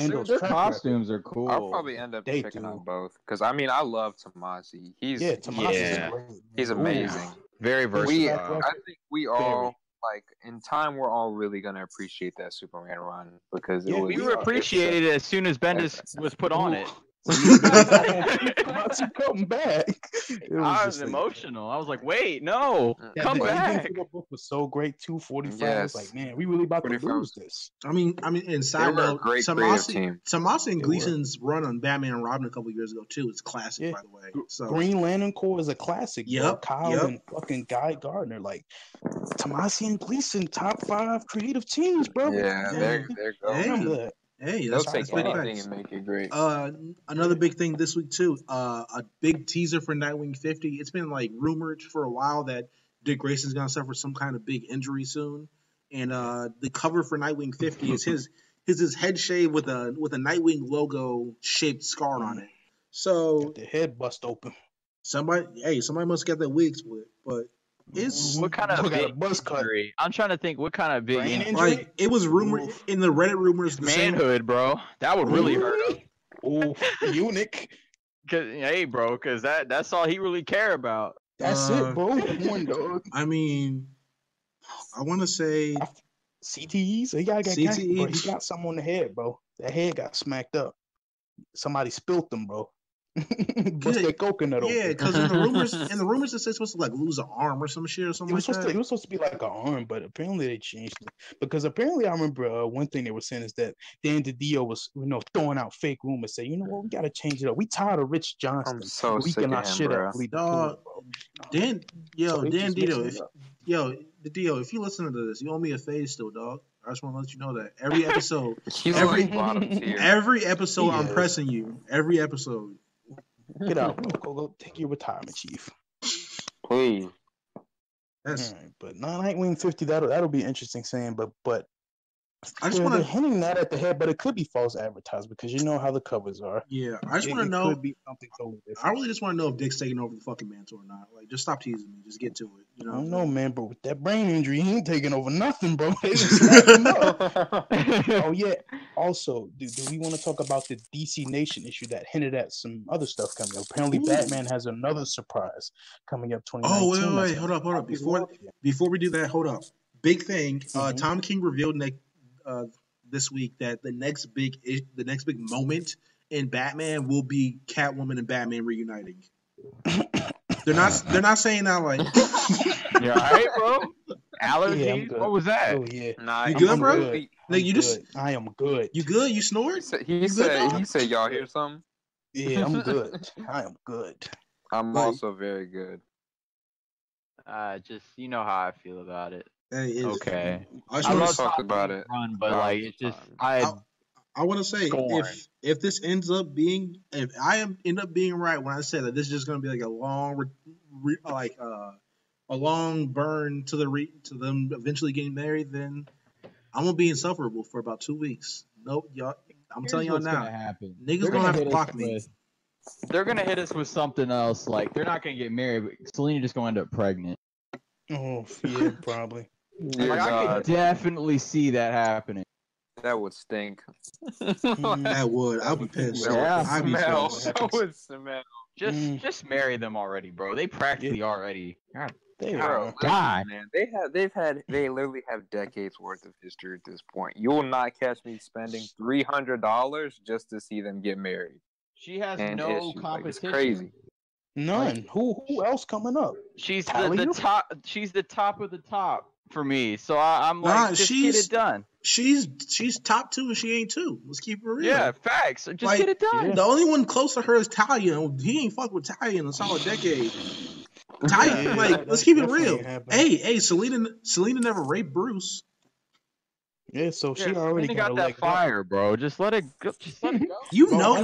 S6: costumes are cool.
S5: I'll probably end up checking out both because I love Tomasi. He's amazing.
S3: Very versatile.
S5: I think we all. Like in time, we're all really gonna appreciate that Superman run because
S3: we appreciated it as soon as Bendis was put on it.
S2: Come back.
S3: I was emotional. I was like, "Wait, no, come back!"
S2: The book was so great. 245. I was like, man, we really about to lose this.
S1: I mean, inside note, Tomasi and Gleason's run on Batman and Robin a couple years ago too. It's classic, by the way. So
S2: Green Lantern Corps is a classic.
S1: Yep.
S2: Kyle and fucking Guy Gardner, like Tomasi and Gleason, top 5 creative teams, bro.
S5: Yeah, there go.
S1: Hey,
S5: they'll take anything and make it great.
S1: Another big thing this week too. A big teaser for Nightwing 50. It's been like rumored for a while that Dick Grayson's gonna suffer some kind of big injury soon, and the cover for Nightwing 50 is his head shaved with a Nightwing logo shaped scar on it. So
S2: the head bust open.
S1: Somebody must get that wig split, but It's
S3: what kind of big
S2: buzz cut.
S3: injury? I'm trying to think what kind of big injury.
S1: Like it was rumored in the Reddit rumors.
S3: Manhood, bro. That would really hurt him.
S2: Eunuch.
S3: Cause that's all he really care about.
S2: That's it, bro. One dog.
S1: I mean, I want to say
S2: CTEs. He got
S1: CTE.
S2: Bro. He got something on the head, bro. That head got smacked up. Somebody spilt them, bro. Bust that coconut open.
S1: Yeah, because in the rumors, it said it's supposed to like lose an arm or some shit or something like that.
S2: It was supposed to be like an arm, but apparently they changed it. Because apparently I remember one thing they were saying is that Dan DiDio was, throwing out fake rumors, saying, you know what, we gotta change it up. We tired of Rich Johnston.
S4: I'm so sick of him, bro.
S1: Dan DiDio, DiDio, if you listen to this, you owe me a fade still, dog. I just want to let you know that every episode, every episode, I'm pressing you. Every episode.
S2: Get out, bro. Go take your retirement, Chief.
S4: Please.
S2: That's right, but Nightwing 50. That'll be interesting saying, but
S1: I just want to
S2: hinting that at the head, but it could be false advertising because you know how the covers are.
S1: Yeah, I just want to know.
S2: Could be something totally different.
S1: I really just want to know if Dick's taking over the fucking mantle or not. Like, just stop teasing me. Just get to it. You know.
S2: I don't know, man, but with that brain injury, he ain't taking over nothing, bro. They just slapped him up. Oh yeah. Also, do we want to talk about the DC Nation issue that hinted at some other stuff coming up? Apparently, Batman has another surprise coming up 2019.
S1: Oh wait, hold up. Before we do that, hold up. Big thing. Tom King revealed this week that the next big moment in Batman will be Catwoman and Batman reuniting. They're not saying that like.
S3: You all right, bro? Allergy? Yeah, what was that?
S2: Oh yeah.
S4: Nah,
S1: you good, bro? Good. Like you just.
S2: I am good.
S1: You good? You snored?
S4: He said, y'all hear something?
S2: Yeah, I'm good. I am good.
S4: I'm also very good.
S3: Just you know how I feel about it.
S1: Hey,
S3: okay.
S4: I love to talk about it.
S3: But like it's just I
S1: want to say if this ends up being end up being right when I say that this is just going to be like a long a long burn to them eventually getting married, then I'm gonna be insufferable for about 2 weeks. Nope, y'all. I'm telling y'all now. Niggas gonna have to block me.
S6: They're gonna hit us with something else. Like they're not gonna get married, but Selena just gonna end up pregnant.
S2: Oh yeah, probably.
S6: I could definitely see that happening.
S4: That would stink.
S1: That would. I'd be pissed.
S4: I'd be pissed. That would smell.
S3: Just marry them already, bro. They practically already. God,
S4: man. They literally have decades worth of history at this point. You will not catch me spending $300 just to see them get married.
S3: She has no competition.
S4: Like, it's crazy.
S2: None. Who else coming up?
S3: She's the top. She's the top of the top for me. So I'm like, just get it done.
S1: She's top 2 and she ain't 2. Let's keep it real.
S3: Yeah, facts. Just get it done.
S1: Yeah. The only one close to her is Talia. He ain't fuck with Talia in a solid decade. Talia, let's keep it real. Hey, Selena never raped Bruce.
S2: Yeah, so she already
S3: got that fire, bro. Just let it go.
S1: You know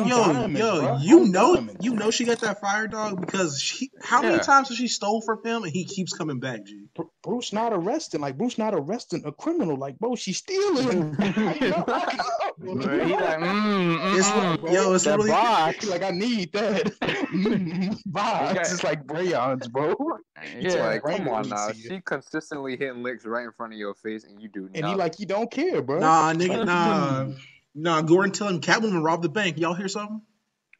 S1: she got that fire, dog, because how many times has she stole from him and he keeps coming back, G?
S2: Bruce not arresting a criminal, like, bro, she's stealing.
S1: It's literally
S2: box. Like, I need that box. It's like crayons, bro.
S4: It's like, come on now. She consistently hitting licks right in front of your face, and you do nothing.
S2: And you don't care, bro.
S1: Nah, nigga, nah. Gordon telling Catwoman robbed the bank. Y'all hear something?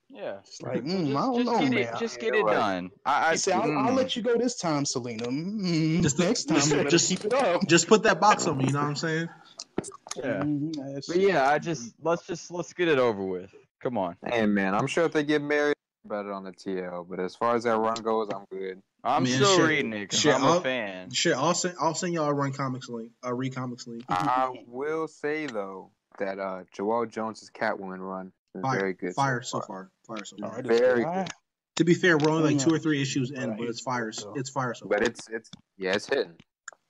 S3: Yeah.
S2: It's like, I don't know, man.
S3: Just get it done.
S2: I'll let you go this time, Selena. Next time, just keep it up.
S1: Just put that box on me. You know what I'm saying?
S6: Yeah. But yeah, let's get it over with. Come on.
S4: Hey, man, I'm sure if they get married, better on the TL. But as far as that run goes, I'm good.
S3: I'm still reading it because I'm a fan.
S1: I'll send y'all a run comics link, a read comics link.
S4: I will say though that Joelle Jones's Catwoman run is very good.
S1: Fire so far.
S4: Very good.
S1: To be fair, we're only like 2 or 3 issues in, but it's fire. It's fire so far.
S4: But it's hitting.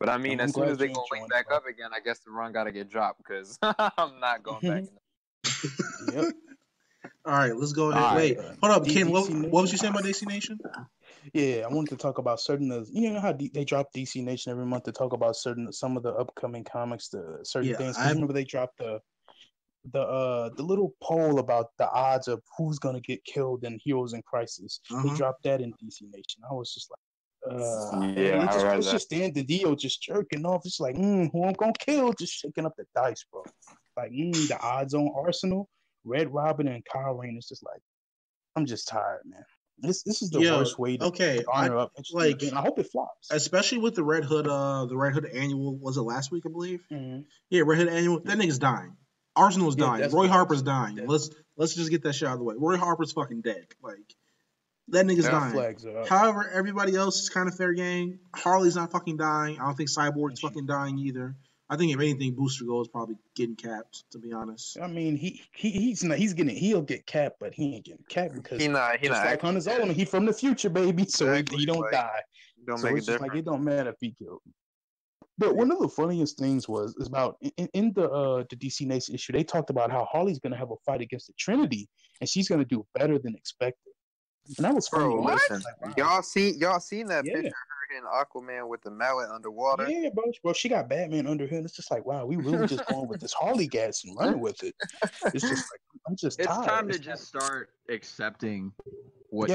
S4: But I mean, as soon as they go link back up again, I guess the run got to get dropped because I'm not going back.
S1: Yep. All right, let's go ahead. Wait, hold up, Ken. What was you saying about DC Nation?
S2: Yeah, I wanted to talk about certain. You know how they drop DC Nation every month to talk about some of the upcoming comics, certain things. I remember they dropped the little poll about the odds of who's gonna get killed in Heroes in Crisis. They dropped that in DC Nation. I was just like, It just pushes Stan Dio just jerking off. It's like, who I'm gonna kill? Just shaking up the dice, bro. Like, the odds on Arsenal, Red Robin, and Kyle Rayner. It's just like, I'm just tired, man. This is the worst way to honor up. Like, I hope it flops.
S1: Especially with the Red Hood annual. Was it last week? I believe. Mm-hmm. Yeah, Red Hood annual. That nigga's dying. Arsenal's dying. Roy Harper's dying. Let's just get that shit out of the way. Roy Harper's fucking dead. Like. That nigga's dying. However, everybody else is kind of fair game. Harley's not fucking dying. I don't think Cyborg's fucking dying either. I think if anything, Booster Gold is probably getting capped. To be honest,
S2: I mean he'll get capped, but he ain't getting capped because he's not like on his own. He from the future, baby, so he don't die. Don't make a difference. Like it don't matter if he killed. But one of the funniest things is about in the DC Nation issue, they talked about how Harley's gonna have a fight against the Trinity, and she's gonna do better than expected. And that was funny.
S7: Listen, like, wow. y'all seen that picture of her and Aquaman with the mallet underwater?
S2: Yeah, bro, she got Batman under her, and it's just like, wow, we really just going with this Harley gas and running with it. It's just like, I'm just tired.
S6: It's time to just start accepting what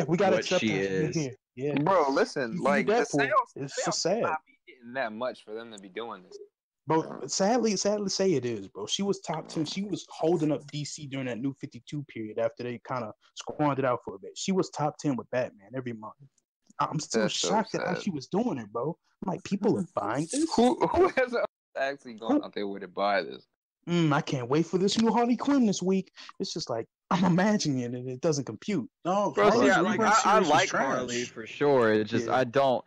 S6: she is.
S2: Yeah,
S7: bro, listen, like the sales,
S2: it's so sad.
S4: Not be getting that much for them to be doing this.
S2: Bro, sadly say it is, bro. She was top 10. She was holding up DC during that New 52 period after they kind of squandered out for a bit. She was top 10 with Batman every month. I'm still shocked at how she was doing it, bro. I'm like, people are buying this?
S7: Who has actually gone out there with to buy this?
S2: I can't wait for this new Harley Quinn this week. It's just like, I'm imagining it and it doesn't compute.
S6: No, bro, see, I like Harley for sure. It's just, I don't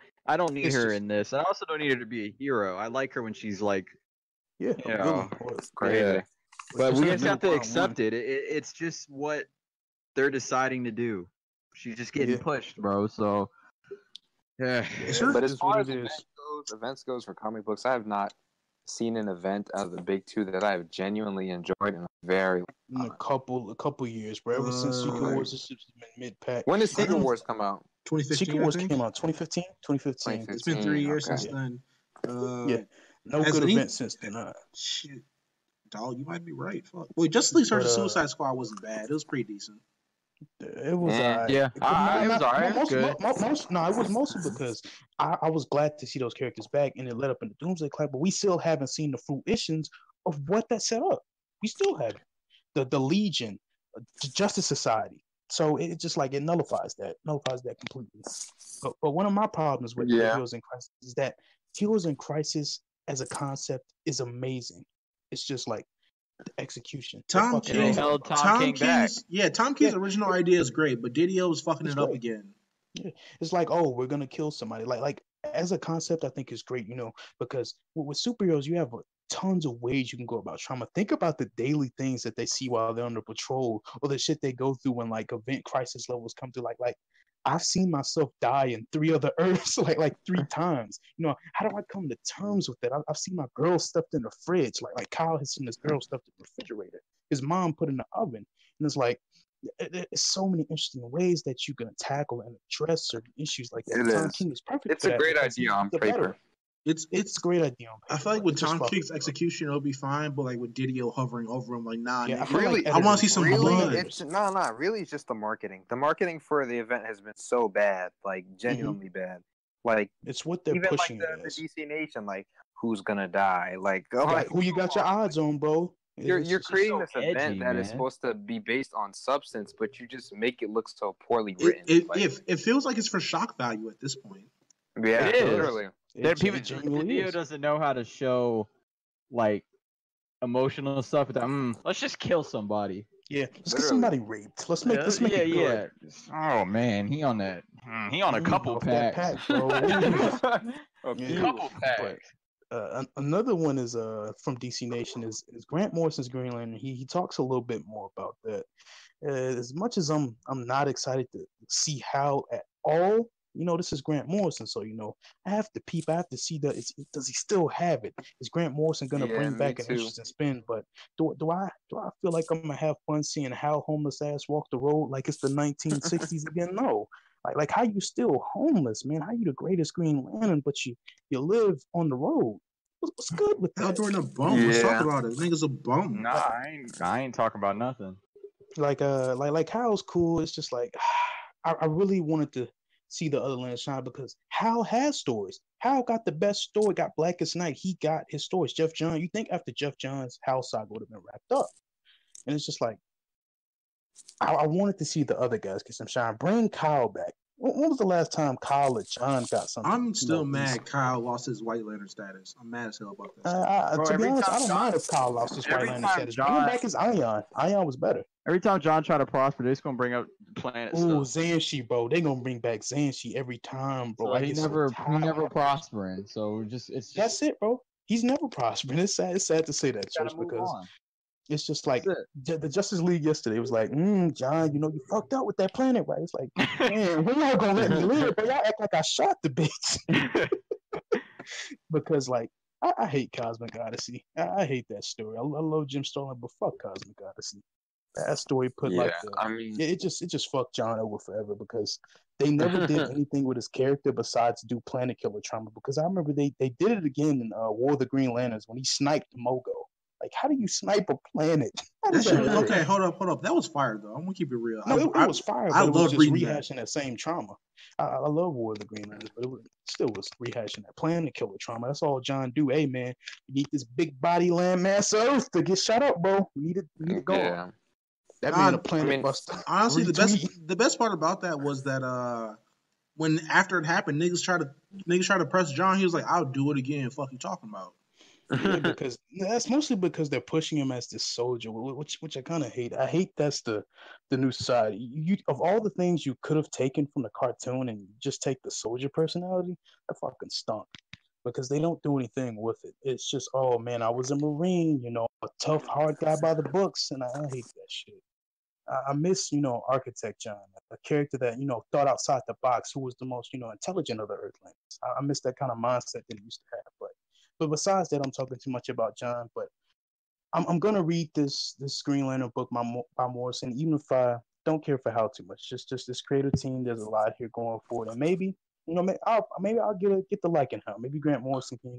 S6: need her in this. I also don't need her to be a hero. I like her when she's like, crazy. But we just have to accept it. It's just what they're deciding to do. She's just getting pushed, bro. So,
S4: but as far as events goes for comic books, I have not seen an event out of the big two that I have genuinely enjoyed in
S2: a couple years, bro. Ever since Secret Wars, this has been mid-pack.
S4: When did Secret Wars come out?
S1: 2015.
S2: Secret Wars came out 2015.
S1: It's been 3 years since then.
S2: No good event since then.
S1: Shit, dog, you might be right. Fuck. Wait, Justice League versus Suicide Squad wasn't bad. It was pretty decent.
S2: It was
S6: it was alright.
S2: It was mostly because I was glad to see those characters back, and it led up into Doomsday Cloud. But we still haven't seen the fruitions of what that set up. We still haven't. The Legion, the Justice Society. So it just like it nullifies that completely. But one of my problems with Heroes in Crisis is that Heroes in Crisis as a concept is amazing. It's just like the execution.
S1: Tom King's original idea is great, but Didio is fucking it up again.
S2: Yeah, it's like, oh, we're gonna kill somebody. Like as a concept, I think is great, because with superheroes, you have tons of ways you can go about trauma. Think about the daily things that they see while they're under patrol, or the shit they go through when like event crisis levels come through. Like I've seen myself die in 3 other Earths, like 3 times. How do I come to terms with that? I've seen my girl stuffed in the fridge. Like Kyle has seen this girl stuffed in the refrigerator. His mom put in the oven. And it's like, there's so many interesting ways that you can tackle and address certain issues like that. Tom King is perfect.
S7: It's a great idea on paper.
S2: It's a great idea on paper.
S1: I feel like with Tom King's execution, it'll be fine, but like with Didio hovering over him, like, nah.
S7: Yeah,
S1: I want to see some blood.
S7: Really, it's just the marketing. The marketing for the event has been so bad, like genuinely bad. Like
S2: it's what they're pushing.
S7: Even like the DC Nation, like who's gonna die? Like
S2: who you got your odds on, bro?
S7: You're creating this event that is supposed to be based on substance, but you just make it look so poorly written.
S1: It feels like it's for shock value at this point.
S7: Yeah, literally.
S6: Didio doesn't know how to show like emotional stuff. Let's just kill somebody.
S2: Yeah, let's get somebody raped. Let's make it good.
S6: Oh man, he on that. He on a couple packs.
S2: Bro.
S6: Couple packs.
S2: Another one is from DC Nation is Grant Morrison's Green Lantern. He talks a little bit more about that. As much as I'm not excited to see how at all. This is Grant Morrison, so I have to peep. I have to see does he still have it? Is Grant Morrison gonna bring back an interesting spin? But do I feel like I'm gonna have fun seeing Hal homeless ass walk the road like it's the 1960s again? No, like how you still homeless, man? How you the greatest Green Lantern, but you live on the road? What's good with that?
S1: Hal Jordan a bum. Let's talk about it. Nigga's a bum.
S6: Nah, I ain't talking about nothing.
S2: Like Hal's cool. It's just like I really wanted to see the other Lantern shine because Hal has stories. Hal got the best story, got Blackest Night. He got his stories. Jeff Johns, you think after Jeff Johns, Hal saga would have been wrapped up. And it's just like, I wanted to see the other guys get some shine. Bring Kyle back. When was the last time Kyle or John got something?
S1: I'm still mad Kyle lost his White Lantern status. I'm mad as hell about
S2: that.
S6: Bro,
S2: to be honest, I don't
S6: John,
S2: mind if Kyle lost his White Lantern status.
S6: John,
S2: Bring him back as Ion. Ion was better.
S6: Every time John tried to prosper, they're just gonna bring up planet stuff.
S2: Zanshi, bro. They gonna bring back Zanshi every time, bro.
S6: So he never prospering. So that's
S2: it, bro. He's never prospering. It's sad to say that, Church, because it's just like the Justice League yesterday was like, John, you fucked up with that planet, right? It's like, man, when y'all gonna let me live? But y'all act like I shot the bitch. Because like I hate Cosmic Odyssey. I hate that story. I love Jim Starlin, but fuck Cosmic Odyssey. That story put it just fucked John over forever because they never did anything with his character besides do planet killer trauma. Because I remember they did it again in War of the Green Lanterns when he sniped Mogo. Like, how do you snipe a planet?
S1: Okay, hold up. That was fire though. I'm gonna keep it real.
S2: No, it was fire. But it was just rehashing that same trauma. I love War of the Green Lanterns, but it still was rehashing that planet killer trauma. That's all John do. Hey man, you need this big body landmass Earth to get shot up, bro. We need it go.
S5: Yeah.
S2: That man a planet buster.
S1: Honestly, the best part about that was that when after it happened, niggas try to press John. He was like, "I'll do it again." Fuck you talking about?
S2: Yeah, because that's mostly because they're pushing him as this soldier, which I kind of hate. I hate that's the new side. You of all the things you could have taken from the cartoon and just take the soldier personality, that fucking stunk. Because they don't do anything with it. It's just, oh man, I was a Marine, a tough, hard guy by the books, and I hate that shit. I miss, Architect John, a character that, thought outside the box, who was the most, intelligent of the Earthlings. I miss that kind of mindset that he used to have. But besides that, I'm talking too much about John. But I'm gonna read this Green Lantern book by Morrison, even if I don't care for Hal too much. Just this creative team. There's a lot here going forward, and maybe I'll get the liking Hal. Maybe Grant Morrison can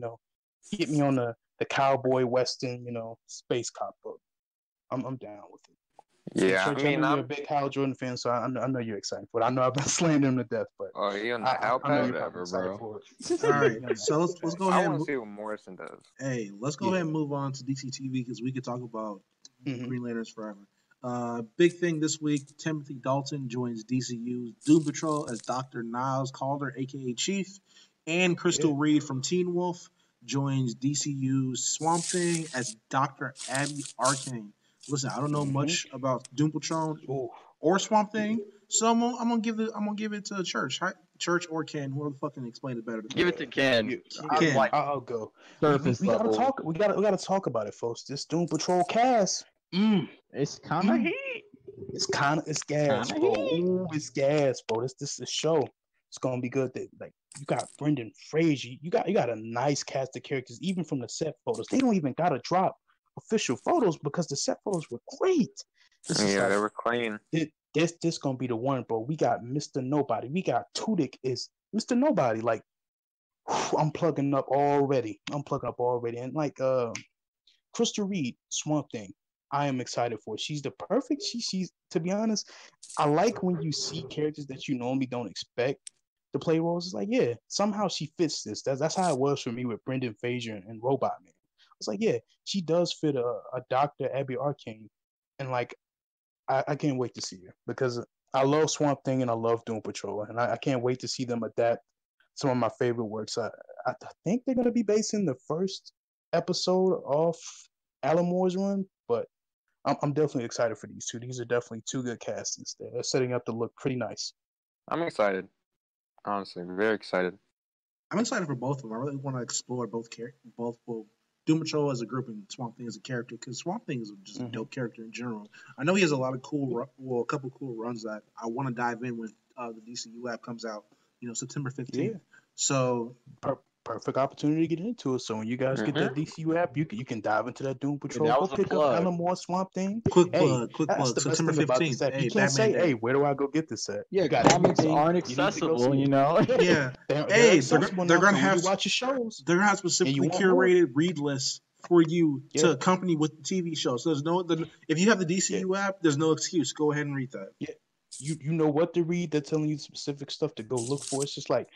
S2: get me on the cowboy western space cop book. I'm down with it.
S5: Yeah,
S2: Church, I'm a big Hal Jordan fan, so I know you're excited for it. I know I've been slandering him to death, but
S5: he on the Hal pad,
S6: whatever, bro.
S1: All right, so let's go ahead.
S5: I want to see what Morrison does.
S1: Hey, let's go ahead and move on to DC TV because we could talk about Green Lanterns forever. Big thing this week: Timothy Dalton joins DCU's Doom Patrol as Dr. Niles Calder, aka Chief, and Crystal Reed from Teen Wolf joins DCU's Swamp Thing as Dr. Abby Arcane. Listen, I don't know much about Doom Patrol or Swamp Thing, so I'm gonna give it to Church or Ken. Whoever the fuck can explain it better.
S3: Give it to Ken.
S2: I'll go.
S6: Surface level.
S2: We gotta talk about it, folks. This Doom Patrol cast.
S6: It's kind of heat.
S2: It's gas, bro. Ooh, it's gas, bro. This show. It's gonna be good. That you got Brendan Fraser. You got a nice cast of characters, even from the set photos. They don't even gotta drop official photos because the set photos were great.
S5: They were clean.
S2: This gonna be the one, bro. We got Mr. Nobody. We got Tudyk is Mr. Nobody. Like, I'm plugging up already. And like Crystal Reed, Swamp Thing. I am excited for. She's the perfect. She's to be honest, I like when you see characters that you normally don't expect to play roles. It's like, yeah, somehow she fits this. That's how it was for me with Brendan Fraser and Robot Man. It's like, yeah, she does fit a Dr. Abby Arcane. And like, I can't wait to see her because I love Swamp Thing and I love Doom Patrol. And I can't wait to see them adapt some of my favorite works. I think they're going to be based in the first episode of Alan Moore's run, but I'm definitely excited for these two. These are definitely two good castings. They're setting up to look pretty nice.
S5: I'm excited. Honestly, very excited.
S1: I'm excited for both of them. I really want to explore both Doom Patrol as a group and Swamp Thing as a character, because Swamp Thing is just a dope character in general. I know he has a lot of a couple cool runs that I want to dive in when the DCU app comes out, September 15th. Yeah. So
S2: perfect opportunity to get into it. So when you guys get that DCU app, you can dive into that Doom Patrol.
S3: Go
S2: pick up Alan Moore Swamp Thing.
S1: Quick plug. September 15th.
S2: Hey, you can't say, where do I go get this at?
S6: Yeah, comics aren't accessible,
S1: Yeah. They're gonna have
S2: watch your shows.
S1: They're gonna have specifically curated read lists for you to accompany with the TV show. So there's if you have the DCU app, there's no excuse. Go ahead and read that.
S2: you know what to read. They're telling you specific stuff to go look for. It's just like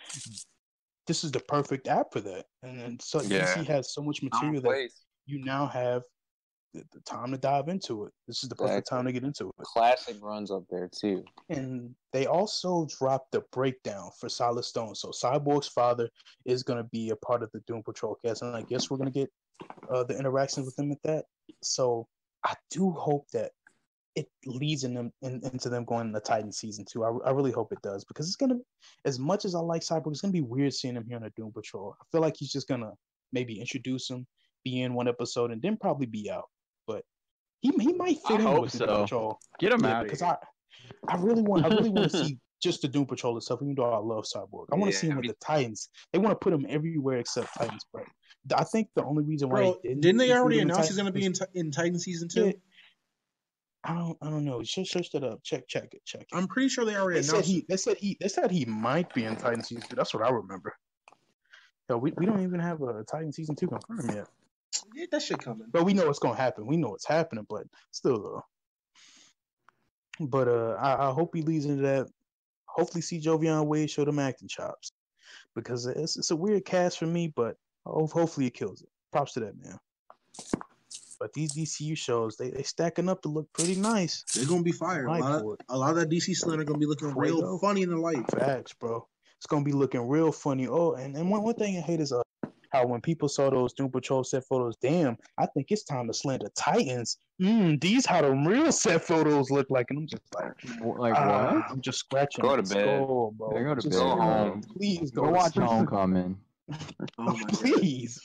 S2: this is the perfect app for that. And then so DC has so much material that you now have the time to dive into it. This is the perfect time to get into it.
S5: Classic runs up there too.
S2: And they also dropped the breakdown for Solid Stone. So Cyborg's father is going to be a part of the Doom Patrol cast, and I guess we're going to get the interactions with him at that. So I do hope that it leads into them going into Titan season 2. I really hope it does, because it's gonna, as much as I like Cyborg, it's gonna be weird seeing him here on the Doom Patrol. I feel like he's just gonna maybe introduce him, be in one episode, and then probably be out. But he might fit in with the Doom Patrol.
S6: Get him out,
S2: because I really want to see just the Doom Patrol itself. Even though I love Cyborg, I want to see him with the Titans. They want to put him everywhere except Titans, but I think the only reason why
S1: didn't they already announce he's gonna be in Titan season 2?
S2: Yeah. I don't know. Search that up. Check it.
S1: I'm pretty sure they already announced.
S2: They said he might be in Titan season 2. That's what I remember. So we don't even have a Titan season 2 confirmed yet.
S1: Yeah, that shit coming.
S2: But we know it's gonna happen. We know it's happening, but still though. But I hope he leads into that. Hopefully see Jovian Wade show them acting chops, because it's a weird cast for me, but hopefully it kills it. Props to that man. But these DCU shows, they stacking up to look pretty nice.
S1: They're gonna be fire. A lot of that DC slander gonna be looking real funny in the light.
S2: Facts, bro. It's gonna be looking real funny. Oh, and one thing I hate is how when people saw those Doom Patrol set photos, damn, I think it's time to slander Titans. These how the real set photos look like, and I'm just like what? I'm just scratching.
S5: Go to bed.
S2: Bro.
S6: Go to bed.
S5: Go home.
S2: Please
S6: go watch Homecoming.
S1: Oh my
S2: Please.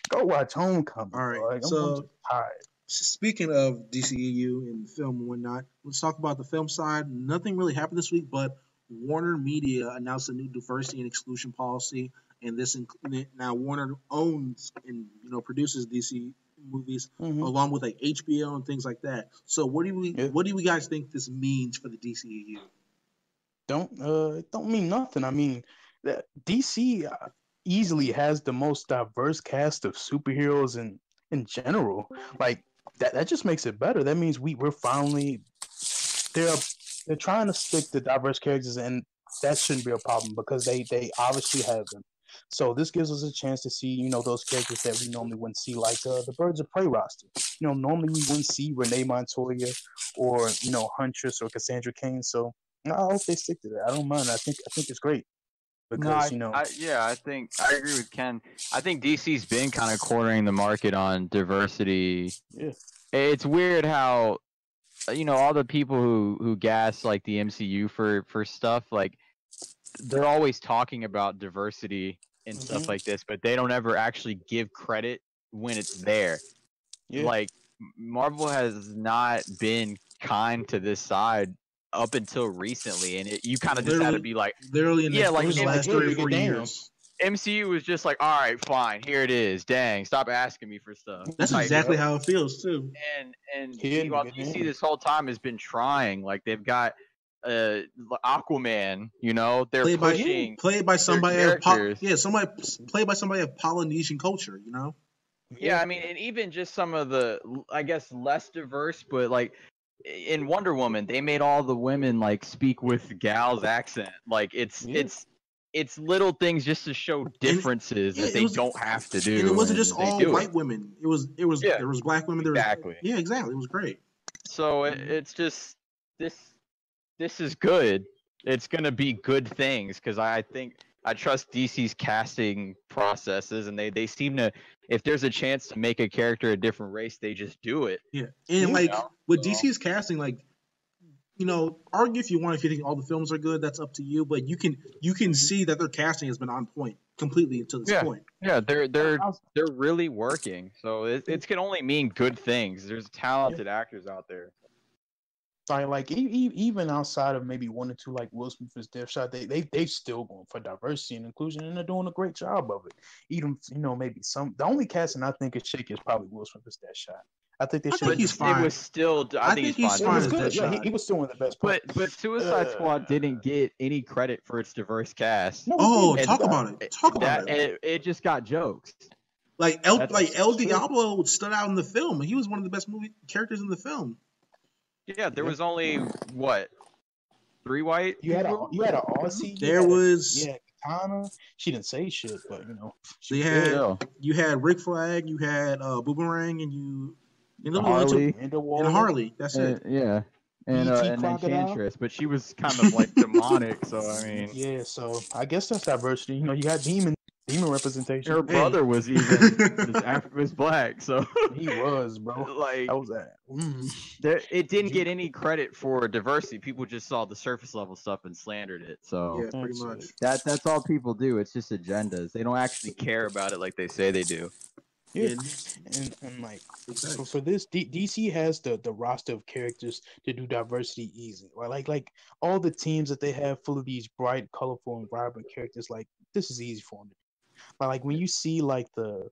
S2: Go watch Homecoming.
S1: All right.
S2: Bro.
S1: So,
S2: tired.
S1: Speaking of DCEU and film and whatnot, let's talk about the film side. Nothing really happened this week, but Warner Media announced a new diversity and exclusion policy, and this now Warner owns and produces DC movies along with like HBO and things like that. So what do we guys think this means for the DCEU?
S2: It don't mean nothing. I mean, that DC easily has the most diverse cast of superheroes in general. Like that just makes it better. That means we're finally they're trying to stick to diverse characters, and that shouldn't be a problem because they obviously have them. So this gives us a chance to see those characters that we normally wouldn't see, like the Birds of Prey roster. Normally we wouldn't see Renee Montoya or Huntress or Cassandra Cain. So I hope they stick to that. I don't mind. I think it's great. Because,
S6: I think I agree with Ken. I think DC's been kind of cornering the market on diversity.
S2: Yeah.
S6: It's weird how, all the people who gas like the MCU for stuff, like they're always talking about diversity and stuff like this, but they don't ever actually give credit when it's there. Yeah. Like Marvel has not been kind to this side up until recently, and you kind of just had to be like,
S1: literally in the
S6: last
S1: 3 or 4 years.
S6: MCU was just like, all right, fine, here it is. Dang, stop asking me for stuff.
S1: That's exactly how it feels too.
S6: And DC this whole time has been trying. Like they've got Aquaman. They're
S1: played by somebody played by somebody of Polynesian culture.
S6: Yeah, I mean, and even just some of the, I guess, less diverse, but like. In Wonder Woman, they made all the women like speak with Gal's accent. Like it's little things just to show differences that they don't have to do.
S1: And it wasn't just all white women. It was there was black women.
S6: Exactly.
S1: Exactly. It was great.
S6: So it's just this is good. It's gonna be good things because I think I trust DC's casting processes, and they seem to, if there's a chance to make a character a different race, they just do it.
S1: Yeah, and with DC's casting, argue if you want, if you think all the films are good, that's up to you. But you can see that their casting has been on point completely until this point.
S6: Yeah, they're really working. So it can only mean good things. There's talented actors out there.
S2: Like even outside of maybe 1 or 2, like Will Smith's Deathshot, they still going for diversity and inclusion, and they're doing a great job of it. Even maybe the only casting I think is shaky is probably Will Smith's Deathshot. I think they should.
S1: I think he's fine.
S6: It was still. I think he's fine.
S2: It was good. Yeah, he was still one of the best.
S6: But Suicide Squad didn't get any credit for its diverse cast.
S1: Talk about it.
S6: It just got jokes.
S1: Like El Diablo stood out in the film. He was one of the best movie characters in the film.
S6: Yeah, there was only 3 white.
S2: You had
S6: people?
S2: an Aussie.
S1: There was
S2: Katana. She didn't say shit, but
S1: you had Rick Flag, you had Boomerang, and you
S6: Harley
S1: and Harley. That's it.
S6: Yeah. And
S2: BT
S6: Enchantress, but she was kind of like demonic, so I mean.
S2: Yeah, so I guess that's diversity. You got demon representation.
S6: Her brother was even was black, so
S2: he was, bro.
S6: Like
S2: that was that.
S6: It didn't get any credit for diversity. People just saw the surface level stuff and slandered it. So
S1: yeah, pretty much.
S6: That's all people do. It's just agendas. They don't actually care about it like they say they do.
S2: Yeah, and like for this, DC has the roster of characters to do diversity easy. Right? Like all the teams that they have full of these bright, colorful, and vibrant characters. Like this is easy for them. Like when you see like the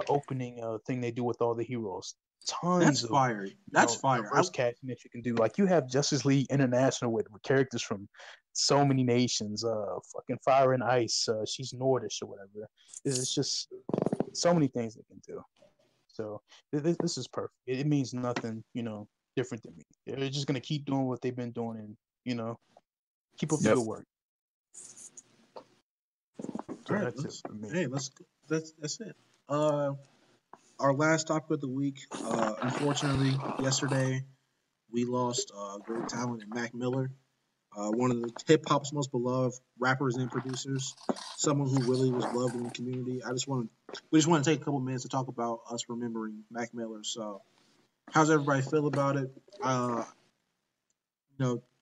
S2: opening thing they do with all the heroes, tons of
S1: fire. That's fire.
S2: First casting that you can do. Like you have Justice League International with characters from so many nations. Fucking Fire and Ice. She's Nordish or whatever. It's just so many things they can do. So this is perfect. It means nothing, different than me. They're just gonna keep doing what they've been doing, and keep up the good work. So
S1: all right,
S2: that's it for me.
S1: Hey, that's it. Our last topic of the week. Unfortunately, yesterday we lost great talent in Mac Miller, one of the hip hop's most beloved rappers and producers. Someone who really was loved in the community. We just want to take a couple minutes to talk about us remembering Mac Miller. So, how's everybody feel about it?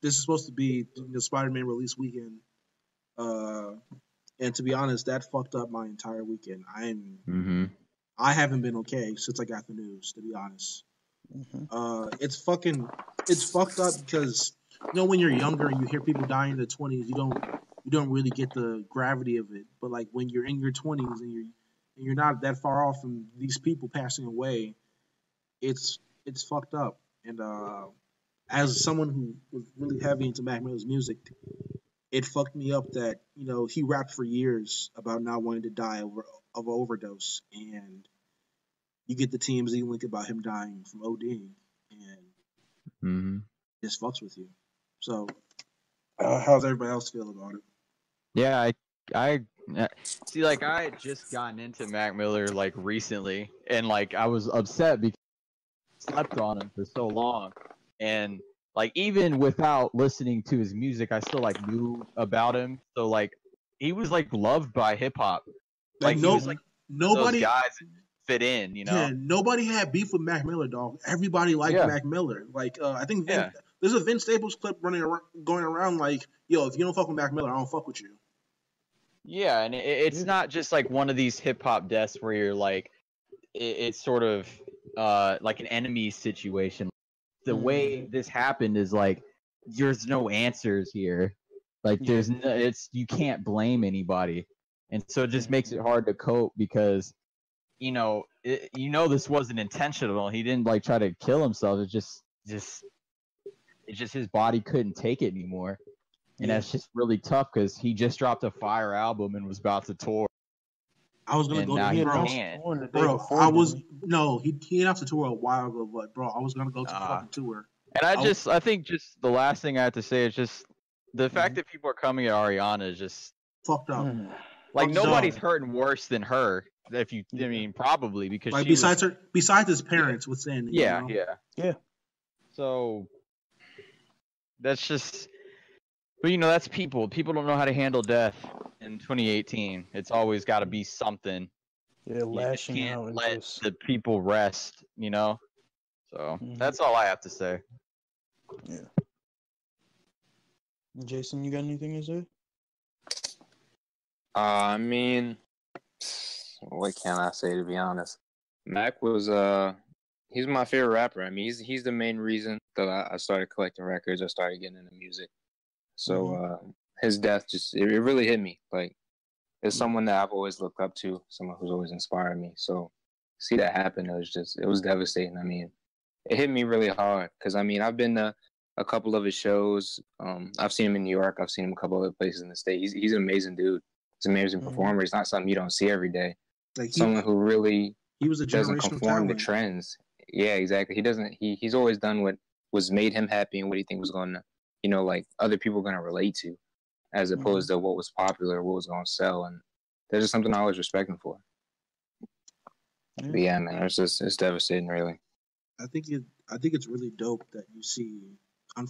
S1: This is supposed to be the Spider-Man release weekend. And to be honest, that fucked up my entire weekend. I haven't been okay since I got the news, to be honest. It's fucked up because when you're younger and you hear people dying in their 20s, you don't really get the gravity of it. But like when you're in your 20s and you're not that far off from these people passing away, it's fucked up. And as someone who was really heavy into Mac Miller's music, it fucked me up that he rapped for years about not wanting to die of an overdose, and you get the TMZ link about him dying from ODing, and it just fucks with you. So, how's everybody else feel about it?
S6: Yeah, I see. Like I had just gotten into Mac Miller like recently, and like I was upset because I slept on him for so long, and like even without listening to his music, I still like knew about him. So like he was like loved by hip hop. Like he was like nobody those guys fit in,
S1: Yeah, nobody had beef with Mac Miller, dog. Everybody liked Mac Miller. Like I think there's a Vince Staples clip going around like, yo, if you don't fuck with Mac Miller, I don't fuck with you.
S6: Yeah, and it's not just like one of these hip hop deaths where you're like, it's sort of like an enemy situation. The way this happened is like there's no answers here. Like there's no, you can't blame anybody, and so it just makes it hard to cope because this wasn't intentional. He didn't like try to kill himself. It's just his body couldn't take it anymore, and that's just really tough because he just dropped a fire album and was about to tour.
S1: I was gonna go to
S6: he
S1: announced the tour a while ago, but bro, I was gonna go to the fucking tour.
S6: And I think just the last thing I have to say is just the fact that people are coming at Ariana is just
S1: fucked up.
S6: Like nobody's hurting worse than her. Probably because
S1: like besides his parents with saying
S6: yeah. So that's just. But that's people. People don't know how to handle death in 2018. It's always got to be something.
S2: Yeah, lashing out.
S6: And let the people rest. So that's all I have to say.
S2: Yeah. Jason, you got anything to say?
S5: What can I say, to be honest? Mac was he's my favorite rapper. I mean, he's the main reason that I started collecting records. I started getting into music. So his death it really hit me. Like, it's someone that I've always looked up to, someone who's always inspired me. So see that happen, it was devastating. I mean, it hit me really hard because I've been to a couple of his shows. I've seen him in New York. I've seen him a couple other places in the state. He's an amazing dude. He's an amazing performer. It's not something you don't see every day. Like someone who really doesn't conform to trends. Yeah, exactly. He doesn't. He's always done what was made him happy and what he thinks was going to like other people are gonna relate to, as opposed to what was popular, what was gonna sell, and that's just something I always respect him for. But yeah, man, it's devastating, really.
S1: I think it's really dope that you see. I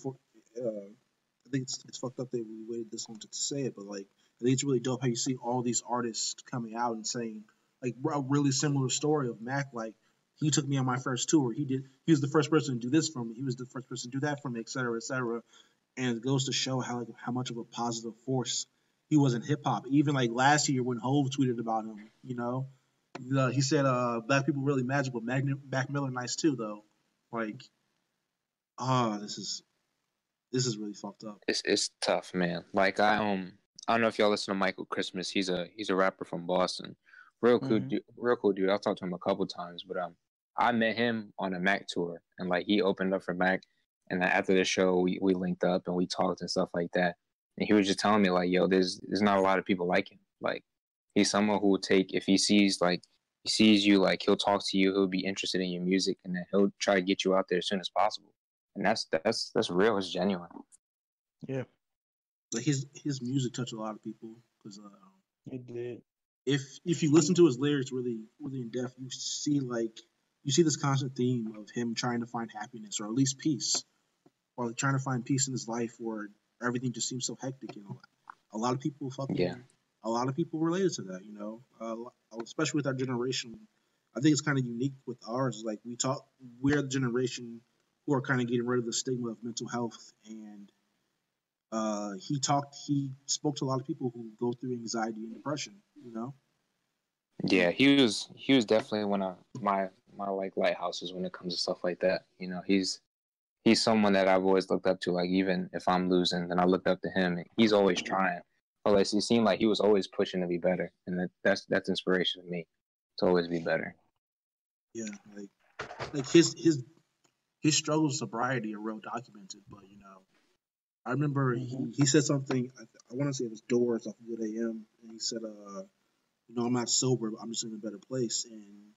S1: think it's fucked up that we waited this long to say it, but like I think it's really dope how you see all these artists coming out and saying like a really similar story of Mac. Like he took me on my first tour. He was the first person to do this for me. He was the first person to do that for me, et cetera, et cetera. And it goes to show how much of a positive force he was in hip hop. Even like last year when Hove tweeted about him, he said black people really magic, but Mac Miller nice too though. Like, this is really fucked up.
S5: It's tough, man. Like I don't know if y'all listen to Michael Christmas. He's a rapper from Boston. Real cool dude. I've talked to him a couple times, but I met him on a Mac tour, and like he opened up for Mac, and then after the show we linked up and we talked and stuff like that. And he was just telling me like, yo, there's not a lot of people like him. Like he's someone who will take, if he sees you, like he'll talk to you, he'll be interested in your music, and then he'll try to get you out there as soon as possible. And that's real. It's genuine.
S2: Yeah,
S1: like his music touched a lot of people because
S2: it did.
S1: If you listen to his lyrics really really in depth, you see this constant theme of him trying to find happiness or at least peace, or like trying to find peace in his life where everything just seems so hectic. A lot of people a lot of people related to that. Especially with our generation. I think it's kind of unique with ours. Like we're the generation who are kind of getting rid of the stigma of mental health, and he spoke to a lot of people who go through anxiety and depression.
S5: Yeah, he was definitely one of my like lighthouses when it comes to stuff like that. He's someone that I've always looked up to. Like even if I'm losing, then I look up to him. And he's always trying. It seemed like he was always pushing to be better, and that's inspiration to me to always be better.
S1: Yeah, like his struggles with sobriety are real documented. But I remember he said something. I want to say it was Doors off Good AM, and he said, "I'm not sober, but I'm just in a better place." And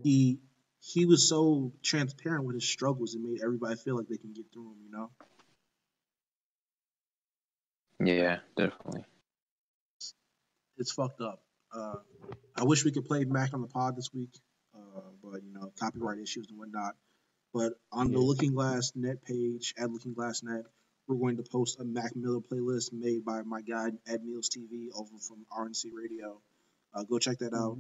S1: he was so transparent with his struggles and made everybody feel like they can get through them.
S5: Yeah, definitely.
S1: It's fucked up. I wish we could play Mac on the pod this week, but copyright issues and whatnot. But on the Looking Glass Net page at Looking Glass Net, we're going to post a Mac Miller playlist made by my guy Ed Meals TV over from RNC Radio. Go check that out.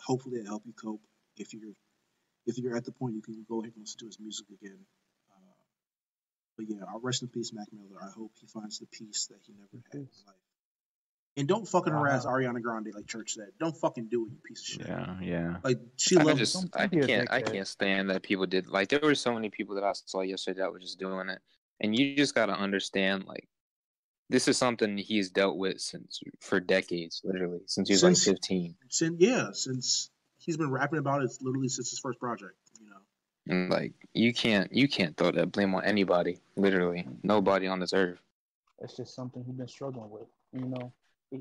S1: Hopefully it'll help you cope. If you're at the point you can go ahead and listen to his music again. But yeah, I'll rest in peace, Mac Miller. I hope he finds the peace that he never had in life. And don't fucking harass Ariana Grande like Church said. Don't fucking do it, you piece of shit.
S6: Yeah.
S1: Like she loves.
S5: I can't stand that people did. Like there were so many people that I saw yesterday that were just doing it, and you just gotta understand like this is something he's dealt with for decades, literally since he was like 15.
S1: Since he's been rapping about it literally since his first project.
S5: And like you can't throw that blame on anybody. Literally, nobody on this earth.
S2: It's just something he's been struggling with.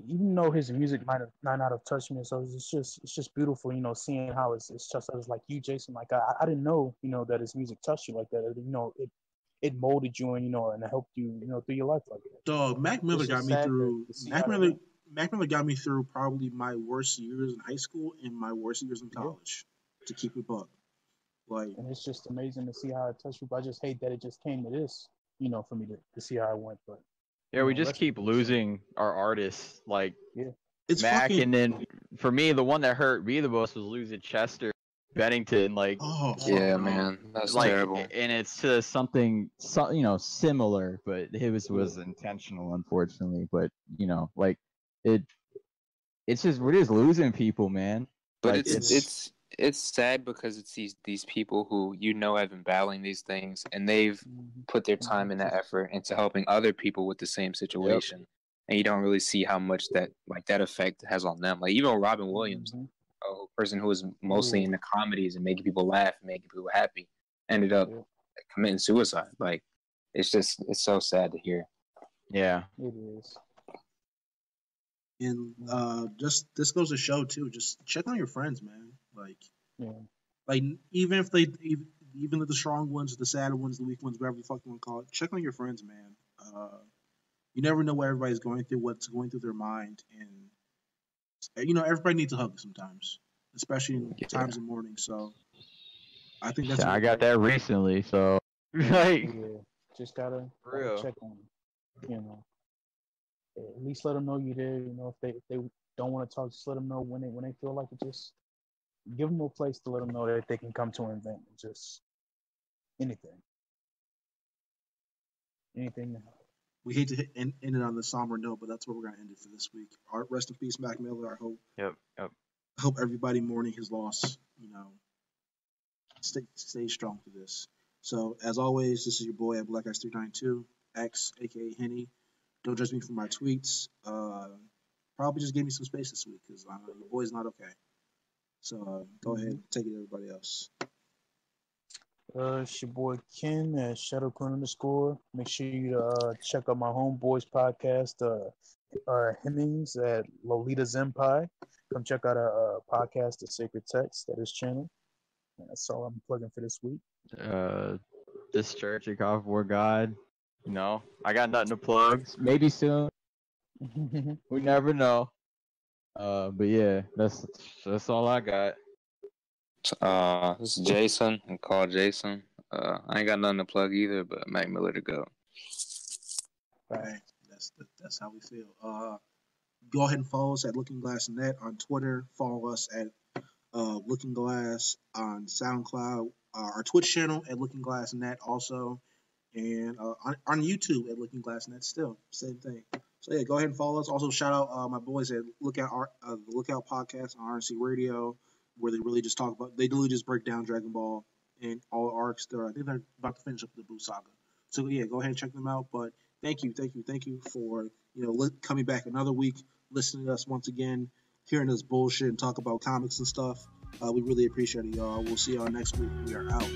S2: Even though his music might not have touched me, so it's just beautiful. Seeing how it's touched others like you, Jason. Like I didn't know, that his music touched you like that. It molded you and and helped you, through your life like that.
S1: Dog, Mac Miller got me through. Mac Miller got me through probably my worst years in high school and my worst years in college. To keep it buck.
S2: And it's just amazing to see how it touched you. But I just hate that it just came to this, for me to see how it went. But
S6: yeah, we just keep losing our artists, like
S1: it's
S6: Mac, and then for me, the one that hurt me the most was losing Chester Bennington. Like,
S5: man, that's terrible.
S6: And it's just something, similar, but his was intentional, unfortunately. But like it's just we're just losing people, man.
S5: But like, it's sad because it's these people who have been battling these things, and they've put their time and that effort into helping other people with the same situation, and you don't really see how much that effect has on them. Like even Robin Williams, a person who was mostly into comedies and making people laugh and making people happy, ended up committing suicide. Like it's so sad to hear.
S6: Yeah,
S2: it is.
S1: And just this goes to show too. Just check on your friends, man. Like even if even the strong ones, the sad ones, the weak ones, whatever the fuck you want to call it, check on your friends, man. You never know what everybody's going through, what's going through their mind, and everybody needs a hug sometimes, especially in times of mourning. So I think that's.
S6: I got that recently, so like,
S2: just gotta check on them. At least let them know you're there. If they don't want to talk, just let them know when they feel like it. Just give them a place to let them know that they can come to an event. Just anything.
S1: We hate to end it on the somber note, but that's where we're gonna end it for this week. Rest in peace, Mac Miller. I hope.
S3: Yep.
S1: I hope everybody mourning his loss, stay strong through this. So as always, this is your boy at Black Ice 392 X, aka Henny. Don't judge me for my tweets. Probably just give me some space this week because your boy's not okay. So go ahead, take it, everybody else.
S2: It's your boy Ken at ShadowClone_. Make sure you check out my homeboys podcast, Hemmings at Lolita Zenpai. Come check out our podcast, The Sacred Text, at his channel. And that's all I'm plugging for this week.
S6: This church at God for God. I got nothing to plug. Maybe soon. We never know. But yeah, that's all I got.
S5: This is Jason. I'm called Jason. I ain't got nothing to plug either, but Mac Miller to go.
S1: Right. That's how we feel. Go ahead and follow us at Looking Glass Net on Twitter. Follow us at Looking Glass on SoundCloud. Our Twitch channel at Looking Glass Net also. And on YouTube at Looking Glass Net still. Same thing. So yeah, go ahead and follow us. Also shout out my boys at the Lookout Podcast on RNC Radio, where they really just just break down Dragon Ball and all the arcs there. I think they're about to finish up the Buu Saga. So yeah, go ahead and check them out. But thank you for coming back another week, listening to us once again, hearing us bullshit and talk about comics and stuff. We really appreciate it, y'all. We'll see y'all next week. We are out.